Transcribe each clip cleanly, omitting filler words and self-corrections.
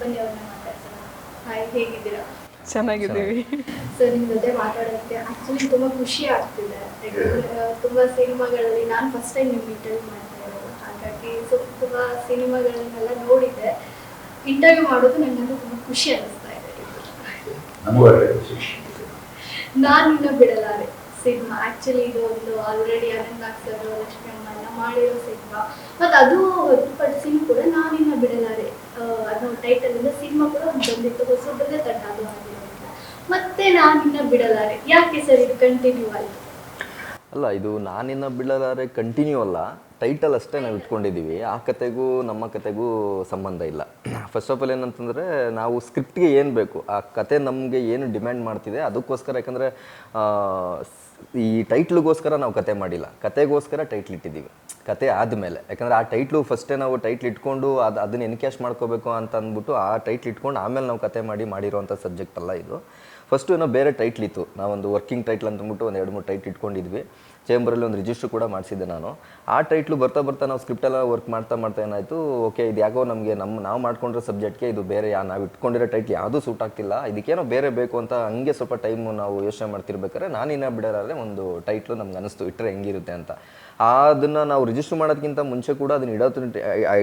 ಬನ್ನಿ ಅವ್ರನ್ನ ಮಾತಾಡ್ಸೋಣ. ಹಾಯ್, ಹೇಗಿದ್ದೀರಾ? ಚೆನ್ನಾಗಿದ್ದೀವಿ. ಸೊ ನಿಮ್ಮ ಜೊತೆ ಮಾತಾಡೋಕ್ಕೆ ಆ್ಯಕ್ಚುಲಿ ತುಂಬ ಖುಷಿ ಆಗ್ತಿದೆ. ಯಾಕಂದರೆ ತುಂಬ ಸಿನಿಮಾಗಳಲ್ಲಿ ನಾನು ಫಸ್ಟ್ ಟೈಮ್ ನಿಮ್ಮ ಇಂಟರ್ವ್ಯೂ ಮಾಡ್ತಾ ಇರೋದು, ಹಾಗಾಗಿ ಸೊ ತುಂಬ ಸಿನಿಮಾಗಳನ್ನೆಲ್ಲ ನೋಡಿದ್ದೆ. ಇಂಟರ್ವ್ಯೂ ಮಾಡೋದು ನನಗಂತೂ ತುಂಬ ಖುಷಿ ಅನ್ನಿಸ್ತಾ ಇದೆ. ನಾನು ಇನ್ನ ಬಿಡಲಾರೆ ಸಿನಿಮಾ, ಆ್ಯಕ್ಚುಲಿ ಇದು ಒಂದು ಆಲ್ರೆಡಿ ಅನಂತ್ ನಾಗ್ ಸರ್, ಲಕ್ಷ್ಮಿ ಅಮ್ಮ ಮಾಡಿರೋ ಸಿನಿಮಾ, ಮತ್ತು ಅದು ಹೊರತುಪಡಿಸಿ ಕೂಡ ನಾನಿನ್ನ ಬಿಡಲಾರೆ ಅನ್ನೋ ಟೈಟಲಿಂದ ಸಿನಿಮಾ ಕೂಡ ಒಂದು ಬಂದಿತ್ತು, ಹೊಸಬ್ರದ್ದೇ ತಂಡ ಅದು ಆಗಿರೋದ್ರಿಂದ. ಮತ್ತೆ ನಾನಿನ್ನ ಬಿಡಲಾರೆ ಯಾಕೆ ಸರ್ ಇದು ಕಂಟಿನ್ಯೂ ಆಯಿತು? ಅಲ್ಲ, ಇದು ನಾನಿನ್ನ ಬಿಡಲಾರೆ ಕಂಟಿನ್ಯೂ ಅಲ್ಲ, ಟೈಟಲ್ ಅಷ್ಟೇ ನಾವು ಇಟ್ಕೊಂಡಿದ್ದೀವಿ. ಆ ಕತೆಗೂ ನಮ್ಮ ಕತೆಗೂ ಸಂಬಂಧ ಇಲ್ಲ. ಫಸ್ಟ್ ಆಫ್ ಆಲ್ ಏನಂತಂದರೆ, ನಾವು ಸ್ಕ್ರಿಪ್ಟ್ಗೆ ಏನು ಬೇಕು, ಆ ಕತೆ ನಮಗೆ ಏನು ಡಿಮ್ಯಾಂಡ್ ಮಾಡ್ತಿದೆ ಅದಕ್ಕೋಸ್ಕರ, ಯಾಕಂದರೆ ಈ ಟೈಟ್ಲಿಗೋಸ್ಕರ ನಾವು ಕತೆ ಮಾಡಿಲ್ಲ, ಕತೆಗೋಸ್ಕರ ಟೈಟ್ಲ್ ಇಟ್ಟಿದ್ದೀವಿ. ಕತೆ ಆದಮೇಲೆ, ಯಾಕಂದರೆ ಆ ಟೈಟ್ಲು ಫಸ್ಟೇ ನಾವು ಟೈಟ್ಲ್ ಇಟ್ಕೊಂಡು ಅದನ್ನು ಎನ್ಕ್ಯಾಶ್ ಮಾಡ್ಕೋಬೇಕು ಅಂತ ಅಂದ್ಬಿಟ್ಟು ಆ ಟೈಟ್ಲ್ ಇಟ್ಕೊಂಡು ಆಮೇಲೆ ನಾವು ಕತೆ ಮಾಡಿರೋವಂಥ ಸಬ್ಜೆಕ್ಟ್ ಅಲ್ಲ ಇದು. ಫಸ್ಟು ಏನೋ ಬೇರೆ ಟೈಟ್ಲ್ ಇತ್ತು, ನಾವೊಂದು ವರ್ಕಿಂಗ್ ಟೈಟ್ಲ್ ಅಂತಂದ್ಬಿಟ್ಟು ಒಂದು 2-3 ಟೈಟ್ಲ್ ಇಟ್ಕೊಂಡಿದ್ವಿ. ಚೇಂಬರಲ್ಲಿ ಒಂದು ರಿಜಿಸ್ಟ್ರ್ ಕೂಡ ಮಾಡಿಸಿದ್ದೆ ನಾನು. ಆ ಟೈಟ್ಲು ಬರ್ತಾ ನಾವು ಸ್ಕ್ರಿಪ್ಟೆಲ್ಲ ವರ್ಕ್ ಮಾಡ್ತಾ ಏನಾಯಿತು, ಓಕೆ ಇದು ಯಾಕೋ ನಮಗೆ ನಾವು ಮಾಡ್ಕೊಂಡಿರೋ ಸಬ್ಜೆಕ್ಟ್ಗೆ ಇದು ಬೇರೆ ನಾವು ಇಟ್ಕೊಂಡಿರೋ ಟೈಟ್ಲ್ ಯಾವುದೂ ಸೂಟ್ ಆಗ್ತಿಲ್ಲ, ಇದಕ್ಕೇನೋ ಬೇರೆ ಬೇಕು ಅಂತ ಹಂಗೆ ಸ್ವಲ್ಪ ಟೈಮು ನಾವು ಯೋಚನೆ ಮಾಡ್ತಿರ್ಬೇಕಾದ್ರೆ ನಾನಿನ್ನ ಬಿಡೋರಾದರೆ ಒಂದು ಟೈಟ್ಲು ನಮ್ಗೆ ಅನಿಸ್ತು ಇಟ್ಟರೆ ಹೆಂಗಿರುತ್ತೆ ಅಂತ. ಅದನ್ನು ನಾವು ರಿಜಿಸ್ಟರ್ ಮಾಡೋದಕ್ಕಿಂತ ಮುಂಚೆ ಕೂಡ ಅದನ್ನು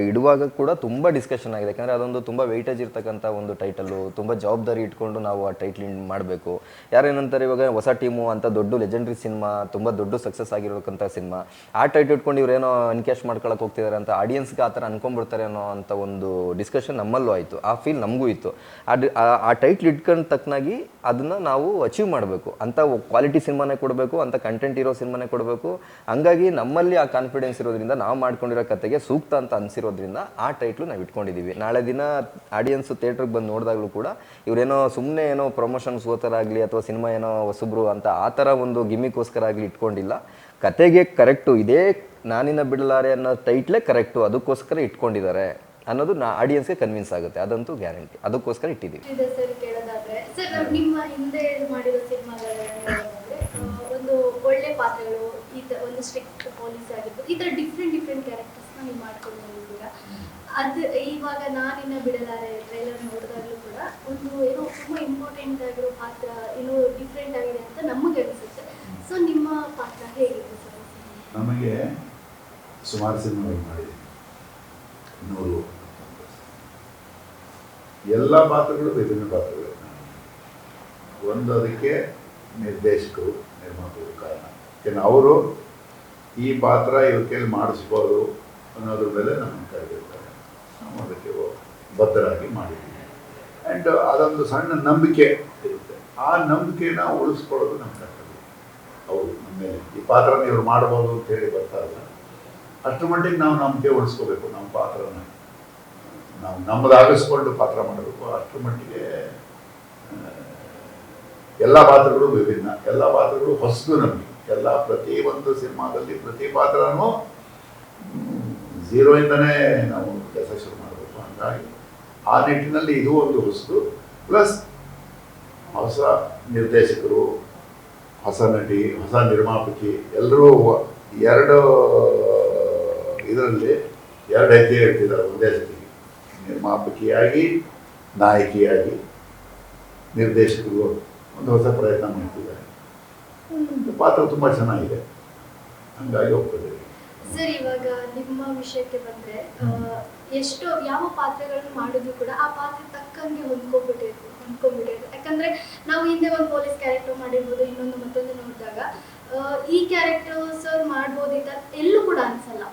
ಇಡುವಾಗ ಕೂಡ ತುಂಬ ಡಿಸ್ಕಷನ್ ಆಗಿದೆ. ಯಾಕಂದರೆ ಅದೊಂದು ತುಂಬ ವೆಯ್ಟೇಜ್ ಇರ್ತಕ್ಕಂಥ ಒಂದು ಟೈಟಲ್ಲು, ತುಂಬ ಜವಾಬ್ದಾರಿ ಇಟ್ಕೊಂಡು ನಾವು ಆ ಟೈಟ್ಲಿಂಗ್ ಮಾಡಬೇಕು. ಯಾರೇನಂತಾರೆ, ಇವಾಗ ಹೊಸ ಟೀಮು ಅಂತ ದೊಡ್ಡ ಲೆಜೆಂಡ್ರಿ ಸಿನಿಮಾ, ತುಂಬ ದೊಡ್ಡ ಸಕ್ಸಸ್ ಆಗಿರೋಕ್ಕಂಥ ಸಿನಿಮಾ, ಆ ಟೈಟ್ಲ್ ಇಟ್ಕೊಂಡು ಇವರೇನೋ ಎನ್ಕ್ಯಾಶ್ ಮಾಡ್ಕೊಳಕ್ಕೆ ಹೋಗ್ತಿದ್ದಾರೆ ಅಂತ ಆಡಿಯನ್ಸ್ಗೆ ಆ ಥರ ಅನ್ಕೊಂಡ್ಬಿಡ್ತಾರೆ ಅನ್ನೋ ಅಂತ ಒಂದು ಡಿಸ್ಕಷನ್ ನಮ್ಮಲ್ಲೂ ಆಯಿತು. ಆ ಫೀಲ್ ನಮಗೂ ಇತ್ತು. ಆ ಟೈಟ್ಲ್ ಇಟ್ಕೊಂಡು ತಕ್ಕನಾಗಿ ಅದನ್ನು ನಾವು ಅಚೀವ್ ಮಾಡಬೇಕು ಅಂತ, ಕ್ವಾಲಿಟಿ ಸಿನಿಮಾನೇ ಕೊಡಬೇಕು ಅಂತ, ಕಂಟೆಂಟ್ ಇರೋ ಸಿನಿಮಾನೇ ಕೊಡಬೇಕು. ಹಂಗಾಗಿ ನಮ್ಮಲ್ಲಿ ಆ ಕಾನ್ಫಿಡೆನ್ಸ್ ಇರೋದ್ರಿಂದ, ನಾವು ಮಾಡ್ಕೊಂಡಿರೋ ಕತೆಗೆ ಸೂಕ್ತ ಅಂತ ಅನಿಸಿರೋದ್ರಿಂದ ಆ ಟೈಟ್ಲು ನಾವು ಇಟ್ಕೊಂಡಿದ್ದೀವಿ. ನಾಳೆ ದಿನ ಆಡಿಯನ್ಸು ಥಿಯೇಟ್ರಿಗೆ ಬಂದು ನೋಡಿದಾಗಲೂ ಕೂಡ ಇವರೇನೋ ಸುಮ್ಮನೆ ಏನೋ ಪ್ರಮೋಷನ್ಸ್ಗೋಸ್ಕರ ಆಗಲಿ ಅಥವಾ ಸಿನಿಮಾ ಏನೋ ಹೊಸಬ್ರು ಅಂತ ಆ ಥರ ಒಂದು ಗಿಮಿಗೋಸ್ಕರ ಆಗಲಿ ಇಟ್ಕೊಂಡಿಲ್ಲ. ಕತೆಗೆ ಕರೆಕ್ಟು ಇದೇ ನಾನಿನ್ನ ಬಿಡಲಾರೆ ಅನ್ನೋ ಟೈಟ್ಲೇ ಕರೆಕ್ಟು, ಅದಕ್ಕೋಸ್ಕರ ಇಟ್ಕೊಂಡಿದ್ದಾರೆ ಅನ್ನೋದು ಆಡಿಯನ್ಸ್ಗೆ ಕನ್ವಿನ್ಸ್ ಆಗುತ್ತೆ, ಅದಂತೂ ಗ್ಯಾರಂಟಿ. ಅದಕ್ಕೋಸ್ಕರ ಇಟ್ಟಿದ್ದೀವಿ. ಸರ್ ಕೇಳೋದಾದ್ರೆ, ಸರ್ ನಿಮ್ಮ ಹಿಂದೆ ಮಾಡಿರೋ ಸಿನಿಮಾಗಳಲ್ಲಿ ಒಂದು ಒಳ್ಳೆ ಪಾತ್ರಗಳು, ಒಂದು ಸ್ಟ್ರಿಕ್ಟ್ ಪೊಲೀಸ್ ಆಗಿರ್ಬೋದು, ಈ ಥರ ಡಿಫ್ರೆಂಟ್ ಕ್ಯಾರೆಕ್ಟರ್ಸ್ನ ನೀವು ಮಾಡ್ಕೊಂಡು ಬಂದಿದ್ದೀರಾ. ಅದು ಇವಾಗ ನಾನಿನ್ನ ಬಿಡಲಾರೆ ಟ್ರೈಲರ್ ನೋಡಿದಾಗಲೂ ಕೂಡ ಒಂದು ಏನೋ ತುಂಬ ಇಂಪಾರ್ಟೆಂಟ್ ಆಗಿರೋ ಪಾತ್ರ, ಏನೋ ಡಿಫ್ರೆಂಟ್ ಆಗಿದೆ ಅಂತ ನಮಗೆ ಅನಿಸುತ್ತೆ. ಸೊ ನಿಮ್ಮ ಪಾತ್ರ ಹೇಗಿದೆ ಸರ್? ನಮಗೆ ಸುಮಾರು ಸಿನಿಮಾಗಳು ಮಾಡಿದ್ದೀವಿ, 100 ಎಲ್ಲ ಪಾತ್ರಗಳು ವಿಭಿನ್ನ ಪಾತ್ರಗಳು. ಒಂದು ಅದಕ್ಕೆ ನಿರ್ದೇಶಕರು, ನಿರ್ಮಾಪಕರು ಕಾರಣ. ಯಾಕೆಂದರೆ ಅವರು ಈ ಪಾತ್ರ ಇವ್ರ ಕೈಲಿ ಮಾಡಿಸ್ಬೋದು ಅನ್ನೋದ್ರ ಮೇಲೆ ನಮ್ಮನ್ನು ಕರೆದಿರ್ತಾರೆ, ನಾವು ಅದಕ್ಕೆ ಬದ್ಧರಾಗಿ ಮಾಡಿದ್ದೀವಿ. ಆ್ಯಂಡ್ ಅದೊಂದು ಸಣ್ಣ ನಂಬಿಕೆ ಇರುತ್ತೆ, ಆ ನಂಬಿಕೆನ ಉಳಿಸ್ಕೊಳ್ಳೋದು ನಮ್ಮ ಕರ್ತವ್ಯ. ಅವರು ನಮ್ಮ ಮೇಲೆ ಈ ಪಾತ್ರನ ಇವ್ರು ಮಾಡ್ಬೋದು ಅಂತ ಹೇಳಿ ಬರ್ತಾರಲ್ಲ, ಅಷ್ಟರ ಮಟ್ಟಿಗೆ ನಾವು ನಂಬಿಕೆ ಉಳಿಸ್ಕೋಬೇಕು. ನಮ್ಮ ಪಾತ್ರನ ನಾವು ನಮ್ಮದಾಗಿಸ್ಕೊಂಡು ಪಾತ್ರ ಮಾಡಬೇಕು. ಅಷ್ಟರ ಮಟ್ಟಿಗೆ ಎಲ್ಲ ಪಾತ್ರಗಳು ವಿಭಿನ್ನ, ಎಲ್ಲ ಪಾತ್ರಗಳು ಹೊಸದು ನಮಗೆ. ಪ್ರತಿ ಒಂದು ಸಿನಿಮಾದಲ್ಲಿ ಪ್ರತಿ ಪಾತ್ರನೂ 0ಇಂದನೇ ನಾವು ಕೆಲಸ ಶುರು ಮಾಡಬೇಕು. ಹಾಗಾಗಿ ಆ ನಿಟ್ಟಿನಲ್ಲಿ ಇದು ಒಂದು ಹೊಸದು, ಪ್ಲಸ್ ಹೊಸ ನಿರ್ದೇಶಕರು, ಹೊಸ ನಟಿ, ಹೊಸ ನಿರ್ಮಾಪಕಿ, ಎಲ್ಲರೂ ಎರಡು ಇದರಲ್ಲಿ 2 ಹೆಜ್ಜೆ ಇಡ್ತಿದ್ದಾರೆ ಒಂದೇ ಸತಿ. ನಿರ್ಮಾಪಕಿಯಾಗಿ, ನಾಯಕಿಯಾಗಿ, ನಿರ್ದೇಶಕರು ಒಂದು ಹೊಸ ಪ್ರಯತ್ನ ಮಾಡ್ತಿದ್ದಾರೆ. ಪಾತ್ರ ತುಂಬ ಚೆನ್ನಾಗಿದೆ, ಹಂಗಾಗಿ ಹೋಗ್ತದೆ. ಸರ್ ಇವಾಗ ನಿಮ್ಮ ವಿಷಯಕ್ಕೆ ಬಂದರೆ, ಯಾವ ಪಾತ್ರಗಳನ್ನು ಮಾಡಿದ್ರು ಕೂಡ ಆ ಪಾತ್ರ ತಕ್ಕಂಗೆ ಹೊಂದ್ಕೊಂಡ್ಬಿಟ್ಟಿರ್ತೀವಿ. ಯಾಕಂದರೆ ನಾವು ಹಿಂದೆ ಒಂದು ಪೊಲೀಸ್ ಕ್ಯಾರೆಕ್ಟರ್ ಮಾಡಿರ್ಬೋದು, ಮತ್ತೊಂದು ನೋಡಿದಾಗ ಈ ಕ್ಯಾರೆಕ್ಟರ್ ಸರ್ ಮಾಡ್ಬೋದಿತ್ತ ಎಲ್ಲೂ ಕೂಡ ಅನಿಸಲ್ಲ.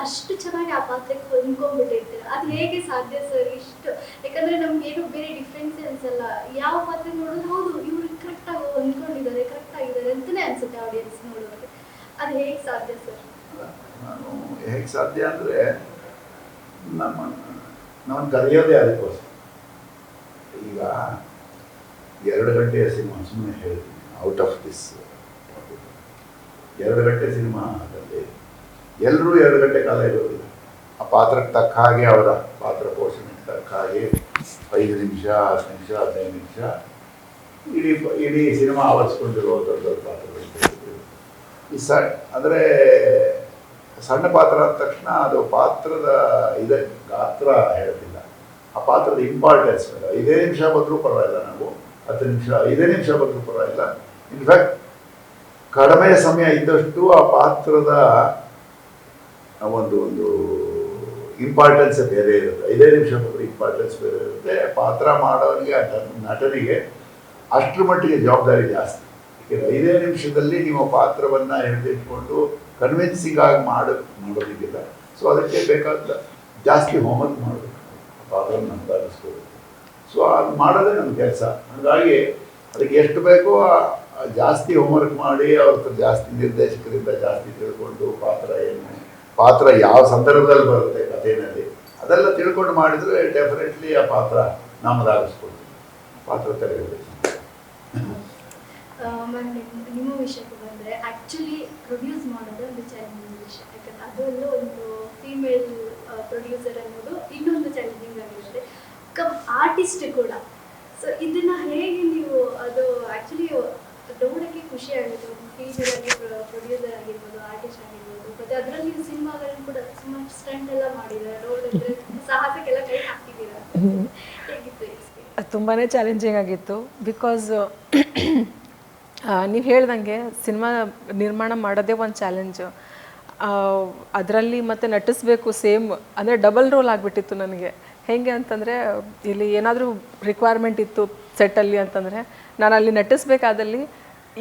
ಅಷ್ಟು ಚೆನ್ನಾಗಿ ಆ ಪಾತ್ರಕ್ಕೆ ಹೊಂದ್ಕೊಂಡ್ಬಿಟ್ಟಿರ್ತೀರ. ಅದು ಹೇಗೆ ಸಾಧ್ಯ ಸರ್ ಇಷ್ಟು? ಯಾಕಂದರೆ ನಮ್ಗೇನು ಬೇರೆ ಡಿಫ್ರೆನ್ಸೇ ಅನಿಸಲ್ಲ. ಯಾವ ಪಾತ್ರ ನೋಡೋದು, ಹೌದು ಇವರು ಕರೆಕ್ಟಾಗಿ ಹೊಂದ್ಕೊಂಡಿದ್ದಾರೆ, ಕರೆಕ್ಟಾಗಿದ್ದಾರೆ ಅಂತಲೇ ಅನಿಸುತ್ತೆ ಆಡಿಯನ್ಸ್ ನೋಡುವಾಗ. ಅದು ಹೇಗೆ ಸಾಧ್ಯ ಸರ್? ನಾನು ಹೇಗೆ ಸಾಧ್ಯ ಅಂದರೆ, ನಾನು ಕರೆಯೋದೇ ಅದಕ್ಕೋಸ್ಕರ. ಈಗ 2 ಗಂಟೆಯ ಸಿನಿಮಾ, ಸುಮ್ಮನೆ ಹೇಳ್ತೀನಿ, ಔಟ್ ಆಫ್ ದಿಸ್ 2 ಗಂಟೆ ಸಿನಿಮಾದಲ್ಲಿ ಎಲ್ಲರೂ 2 ಗಂಟೆ ಕಾಲ ಇರೋದಿಲ್ಲ. ಆ ಪಾತ್ರಕ್ಕೆ ತಕ್ಕ ಹಾಗೆ, ಅವರ ಪಾತ್ರ ಪೋಷಣೆಗೆ ತಕ್ಕ ಹಾಗೆ 5 ನಿಮಿಷ, 10 ನಿಮಿಷ, 15 ನಿಮಿಷ ಇಡೀ ಸಿನಿಮಾ ಆವರಿಸ್ಕೊಂಡಿರೋ ದೊಡ್ಡ ಪಾತ್ರಗಳು. ಈ ಅಂದರೆ ಸಣ್ಣ ಪಾತ್ರ ಅಂದ ತಕ್ಷಣ ಅದು ಪಾತ್ರದ ಗಾತ್ರ ಹೇಳೋದಿಲ್ಲ, ಆ ಪಾತ್ರದ ಇಂಪಾರ್ಟೆನ್ಸ್ ಮೇಲೆ 5 ನಿಮಿಷ ಬಂದರೂ ಪರವಾಗಿಲ್ಲ, ನಾವು 10 ನಿಮಿಷ 5 ನಿಮಿಷ ಬಂದರೂ ಪರವಾಗಿಲ್ಲ. ಇನ್ಫ್ಯಾಕ್ಟ್ ಕಡಿಮೆ ಸಮಯ ಇದ್ದಷ್ಟು ಆ ಪಾತ್ರದ ಒಂದು ಇಂಪಾರ್ಟೆನ್ಸ್ ಬೇರೆ ಇರುತ್ತೆ. 5 ನಿಮಿಷ ಬಂದರೂ ಇಂಪಾರ್ಟೆನ್ಸ್ ಬೇರೆ ಇರುತ್ತೆ. ಪಾತ್ರ ಮಾಡೋನಿಗೆ ನಟನಿಗೆ ಅಷ್ಟರ ಮಟ್ಟಿಗೆ ಜವಾಬ್ದಾರಿ ಜಾಸ್ತಿ. ಯಾಕೆಂದರೆ 5 ನಿಮಿಷದಲ್ಲಿ ನೀವು ಪಾತ್ರವನ್ನು ಹಿಡಿದಿಟ್ಕೊಂಡು ಕನ್ವಿನ್ಸಿಂಗ್ ಆಗಿ ಮಾಡೋದಕ್ಕಿಲ್ಲ. ಸೊ ಅದಕ್ಕೆ ಬೇಕಾದ ಜಾಸ್ತಿ ಹೋಮ್ವರ್ಕ್ ಮಾಡಬೇಕು, ಪಾತ್ರ ನಮ್ಗೆ ಅನ್ನಿಸ್ಬೋದು. ಸೊ ಅದು ಮಾಡೋದೇ ನಮ್ಮ ಕೆಲಸ. ಹಾಗಾಗಿ ಅದಕ್ಕೆ ಎಷ್ಟು ಬೇಕೋ ಜಾಸ್ತಿ ಹೋಮ್ವರ್ಕ್ ಮಾಡಿ ಅವ್ರ ಹತ್ರ ಜಾಸ್ತಿ ನಿರ್ದೇಶಕರಿಂದ ಜಾಸ್ತಿ ತಿಳ್ಕೊಂಡು ಪಾತ್ರ ಯಾವ ಸಂದರ್ಭದಲ್ಲಿ ಬರುತ್ತೆ ಕಥೆಯಲ್ಲಿ ಅದೆಲ್ಲ ತಿಳ್ಕೊಂಡು ಮಾಡಿದರೆ ಡೆಫಿನೆಟ್ಲಿ ಆ ಪಾತ್ರ ನಮ್ಮದಾಗಿಸ್ಕೊಡ್ತೀವಿ, ಪಾತ್ರ ತೆರೆಯಬೇಕು. ನಿಮ್ಮ ವಿಷಯಕ್ಕೆ ಬಂದರೆ ಆ್ಯಕ್ಚುಲಿ ಪ್ರೊಡ್ಯೂಸ್ ಮಾಡೋದು ಒಂದು ಚಾಲೆಂಜಿಂಗ್ ವಿಷಯ. ಯಾಕಂದರೆ ಅದರಲ್ಲೂ ಒಂದು ಫೀಮೇಲ್ ಪ್ರೊಡ್ಯೂಸರ್ ಅನ್ನೋದು ಇನ್ನೊಂದು ಚಾಲೆಂಜಿಂಗ್ ಆಗಿರುತ್ತೆ, ಆರ್ಟಿಸ್ಟ್ ಕೂಡ. ಸೊ ಇದನ್ನು ಹೇಗೆ ನೀವು, ಅದು ಆ್ಯಕ್ಚುಲಿ ನೋಡೋಕ್ಕೆ ಖುಷಿ ಆಗುತ್ತೆ, ಒಂದು ಫೀಮೇಲ್ ಆಗಿ ಪ್ರೊಡ್ಯೂಸರ್ ಆಗಿರ್ಬೋದು, ಆರ್ಟಿಸ್ಟ್ ಆಗಿರ್ಬೋದು. ಮತ್ತು ಅದರಲ್ಲಿ ಸಿನಿಮಾಗಳನ್ನು ಕೂಡ ಸುಮಾರು ಸ್ಟಂಟ್ ಎಲ್ಲ ಮಾಡಿದ್ದಾರೆ, ನೋಡಿದ್ರೆ ಸಾಹಸಕ್ಕೆಲ್ಲ ಕೈ ಹಾಕಿದ್ದೀರಾ. ಹೇಗಿತ್ತು ಎಕ್ಸ್ಪೀರಿಯನ್ಸ್? ತುಂಬಾ ಚಾಲೆಂಜಿಂಗ್ ಆಗಿತ್ತು. ಬಿಕಾಸ್ ನೀವು ಹೇಳ್ದಂಗೆ ಸಿನಿಮಾ ನಿರ್ಮಾಣ ಮಾಡೋದೇ ಒಂದು ಚಾಲೆಂಜು. ಅದರಲ್ಲಿ ಮತ್ತೆ ನಟಿಸ್ಬೇಕು ಸೇಮ್, ಅಂದರೆ ಡಬಲ್ ರೋಲ್ ಆಗಿಬಿಟ್ಟಿತ್ತು ನನಗೆ. ಹೇಗೆ ಅಂತಂದರೆ ಇಲ್ಲಿ ಏನಾದರೂ ರಿಕ್ವೈರ್ಮೆಂಟ್ ಇತ್ತು ಸೆಟ್ಟಲ್ಲಿ ಅಂತಂದರೆ ನಾನು ಅಲ್ಲಿ ನಟಿಸ್ಬೇಕಾದಲ್ಲಿ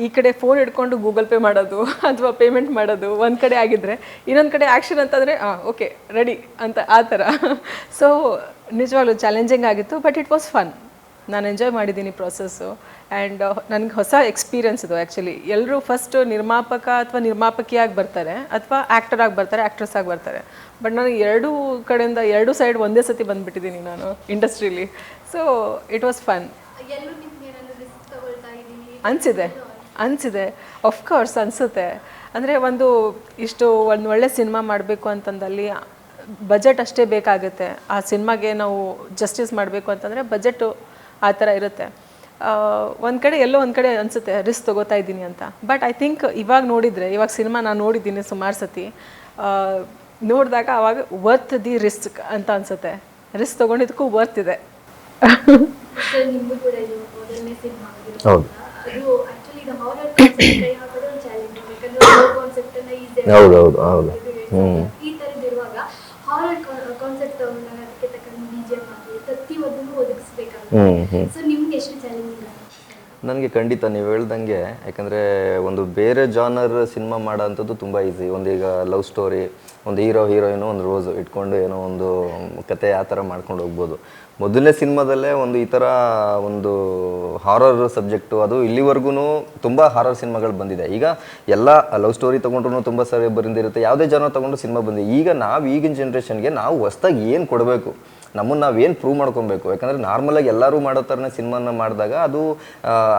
ಈ ಕಡೆ ಫೋನ್ ಹಿಡ್ಕೊಂಡು ಗೂಗಲ್ ಪೇ ಮಾಡೋದು ಅಥವಾ ಪೇಮೆಂಟ್ ಮಾಡೋದು ಒಂದು ಕಡೆ ಆಗಿದ್ದರೆ, ಇನ್ನೊಂದು ಕಡೆ ಆ್ಯಕ್ಷನ್ ಅಂತಂದರೆ ಓಕೆ ರೆಡಿ ಅಂತ ಆ ಥರ. ಸೊ ನಿಜವಾಗ್ಲೂ ಚಾಲೆಂಜಿಂಗ್ ಆಗಿತ್ತು, ಬಟ್ ಇಟ್ ವಾಸ್ ಫನ್. ನಾನು ಎಂಜಾಯ್ ಮಾಡಿದ್ದೀನಿ ಪ್ರಾಸೆಸ್ಸು. ಆ್ಯಂಡ್ ನನಗೆ ಹೊಸ ಎಕ್ಸ್ಪೀರಿಯನ್ಸ್ ಇದು ಆ್ಯಕ್ಚುಲಿ. ಎಲ್ಲರೂ ಫಸ್ಟು ನಿರ್ಮಾಪಕ ಅಥವಾ ನಿರ್ಮಾಪಕಿಯಾಗಿ ಬರ್ತಾರೆ, ಅಥವಾ ಆ್ಯಕ್ಟರ್ ಆಗಿ ಬರ್ತಾರೆ, ಆ್ಯಕ್ಟ್ರೆಸ್ ಆಗಿ ಬರ್ತಾರೆ. ಬಟ್ ನಾನು ಎರಡೂ ಕಡೆಯಿಂದ ಎರಡು ಸೈಡ್ ಒಂದೇ ಸತಿ ಬಂದುಬಿಟ್ಟಿದ್ದೀನಿ ನಾನು ಇಂಡಸ್ಟ್ರೀಲಿ. So it was fun. ಅನಿಸಿದೆ ಆಫ್ಕೋರ್ಸ್ ಅನಿಸುತ್ತೆ. ಅಂದರೆ ಒಂದು ಒಳ್ಳೆ ಸಿನಿಮಾ ಮಾಡಬೇಕು ಅಂತಂದಲ್ಲಿ ಬಜೆಟ್ ಅಷ್ಟೇ ಬೇಕಾಗುತ್ತೆ. ಆ ಸಿನಿಮಾಗೆ ನಾವು ಜಸ್ಟಿಸ್ ಮಾಡಬೇಕು ಅಂತಂದರೆ ಬಜೆಟು ಆ ಥರ ಇರುತ್ತೆ. ಒಂದು ಕಡೆ ಎಲ್ಲೋ ಒಂದು ಕಡೆ ಅನಿಸುತ್ತೆ ರಿಸ್ಕ್ ತೊಗೋತಾ ಇದ್ದೀನಿ ಅಂತ. ಬಟ್ ಐ ಥಿಂಕ್ ಇವಾಗ ಸಿನಿಮಾ ನಾನು ನೋಡಿದ್ದೀನಿ ಸುಮಾರು ಸತಿ. ನೋಡಿದಾಗ ಆವಾಗ ವರ್ತ್ ದಿ ರಿಸ್ಕ್ ಅಂತ ಅನಿಸುತ್ತೆ. ರಿಸ್ಕ್ ತೊಗೊಂಡಿದ್ದಕ್ಕೂ ವರ್ತ್ ಇದೆ. ಹೌದೌದು ಹೌದು. ಈ ಥರದಿರುವಾಗ ಹಾರರ್ ಕಾನ್ಸೆಪ್ಟ್ ತಗೊಂಡಾಗ ಅದಕ್ಕೆ ತಕ್ಕಂಗೆ BGM ಆಗಲಿ ಪ್ರತಿಯೊಂದನ್ನು ಒದಗಿಸ್ಬೇಕಾಗುತ್ತೆ. ಸೊ ನಿಮ್ಗೆ ಎಷ್ಟು ಚಾಲೆಂಜಿಂಗ್? ನನಗೆ ಖಂಡಿತ ನೀವು ಹೇಳ್ದಂಗೆ, ಯಾಕಂದರೆ ಒಂದು ಬೇರೆ ಜಾನರ್ ಸಿನಿಮಾ ಮಾಡೋ ಅಂಥದ್ದು ತುಂಬ ಈಸಿ. ಒಂದೀಗ ಲವ್ ಸ್ಟೋರಿ, ಒಂದು ಹೀರೋ ಹೀರೋಯಿನು, ಒಂದು ರೋಸು ಇಟ್ಕೊಂಡು ಏನೋ ಒಂದು ಕತೆ ಆ ಥರ ಮಾಡ್ಕೊಂಡು ಹೋಗ್ಬೋದು. ಮೊದಲನೇ ಸಿನಿಮಾದಲ್ಲೇ ಒಂದು ಈ ಥರ ಒಂದು ಹಾರರ್ ಸಬ್ಜೆಕ್ಟು, ಅದು ಇಲ್ಲಿವರೆಗೂ ತುಂಬ ಹಾರರ್ ಸಿನಿಮಾಗಳು ಬಂದಿದೆ. ಈಗ ಎಲ್ಲ ಲವ್ ಸ್ಟೋರಿ ತೊಗೊಂಡ್ರು ತುಂಬ ಸರಿ ಬಂದಿರುತ್ತೆ, ಯಾವುದೇ ಜನ ತೊಗೊಂಡು ಸಿನಿಮಾ ಬಂದಿದೆ. ಈಗ ನಾವು ಈಗಿನ ಜನ್ರೇಷನ್ಗೆ ನಾವು ಹೊಸ್ದಾಗಿ ಏನು ಕೊಡಬೇಕು, ನಮ್ಮನ್ನು ನಾವೇನು ಪ್ರೂವ್ ಮಾಡ್ಕೊಬೇಕು. ಯಾಕಂದರೆ ನಾರ್ಮಲಾಗಿ ಎಲ್ಲರೂ ಮಾಡೋ ಥರನೇ ಸಿನಿಮಾನ ಮಾಡಿದಾಗ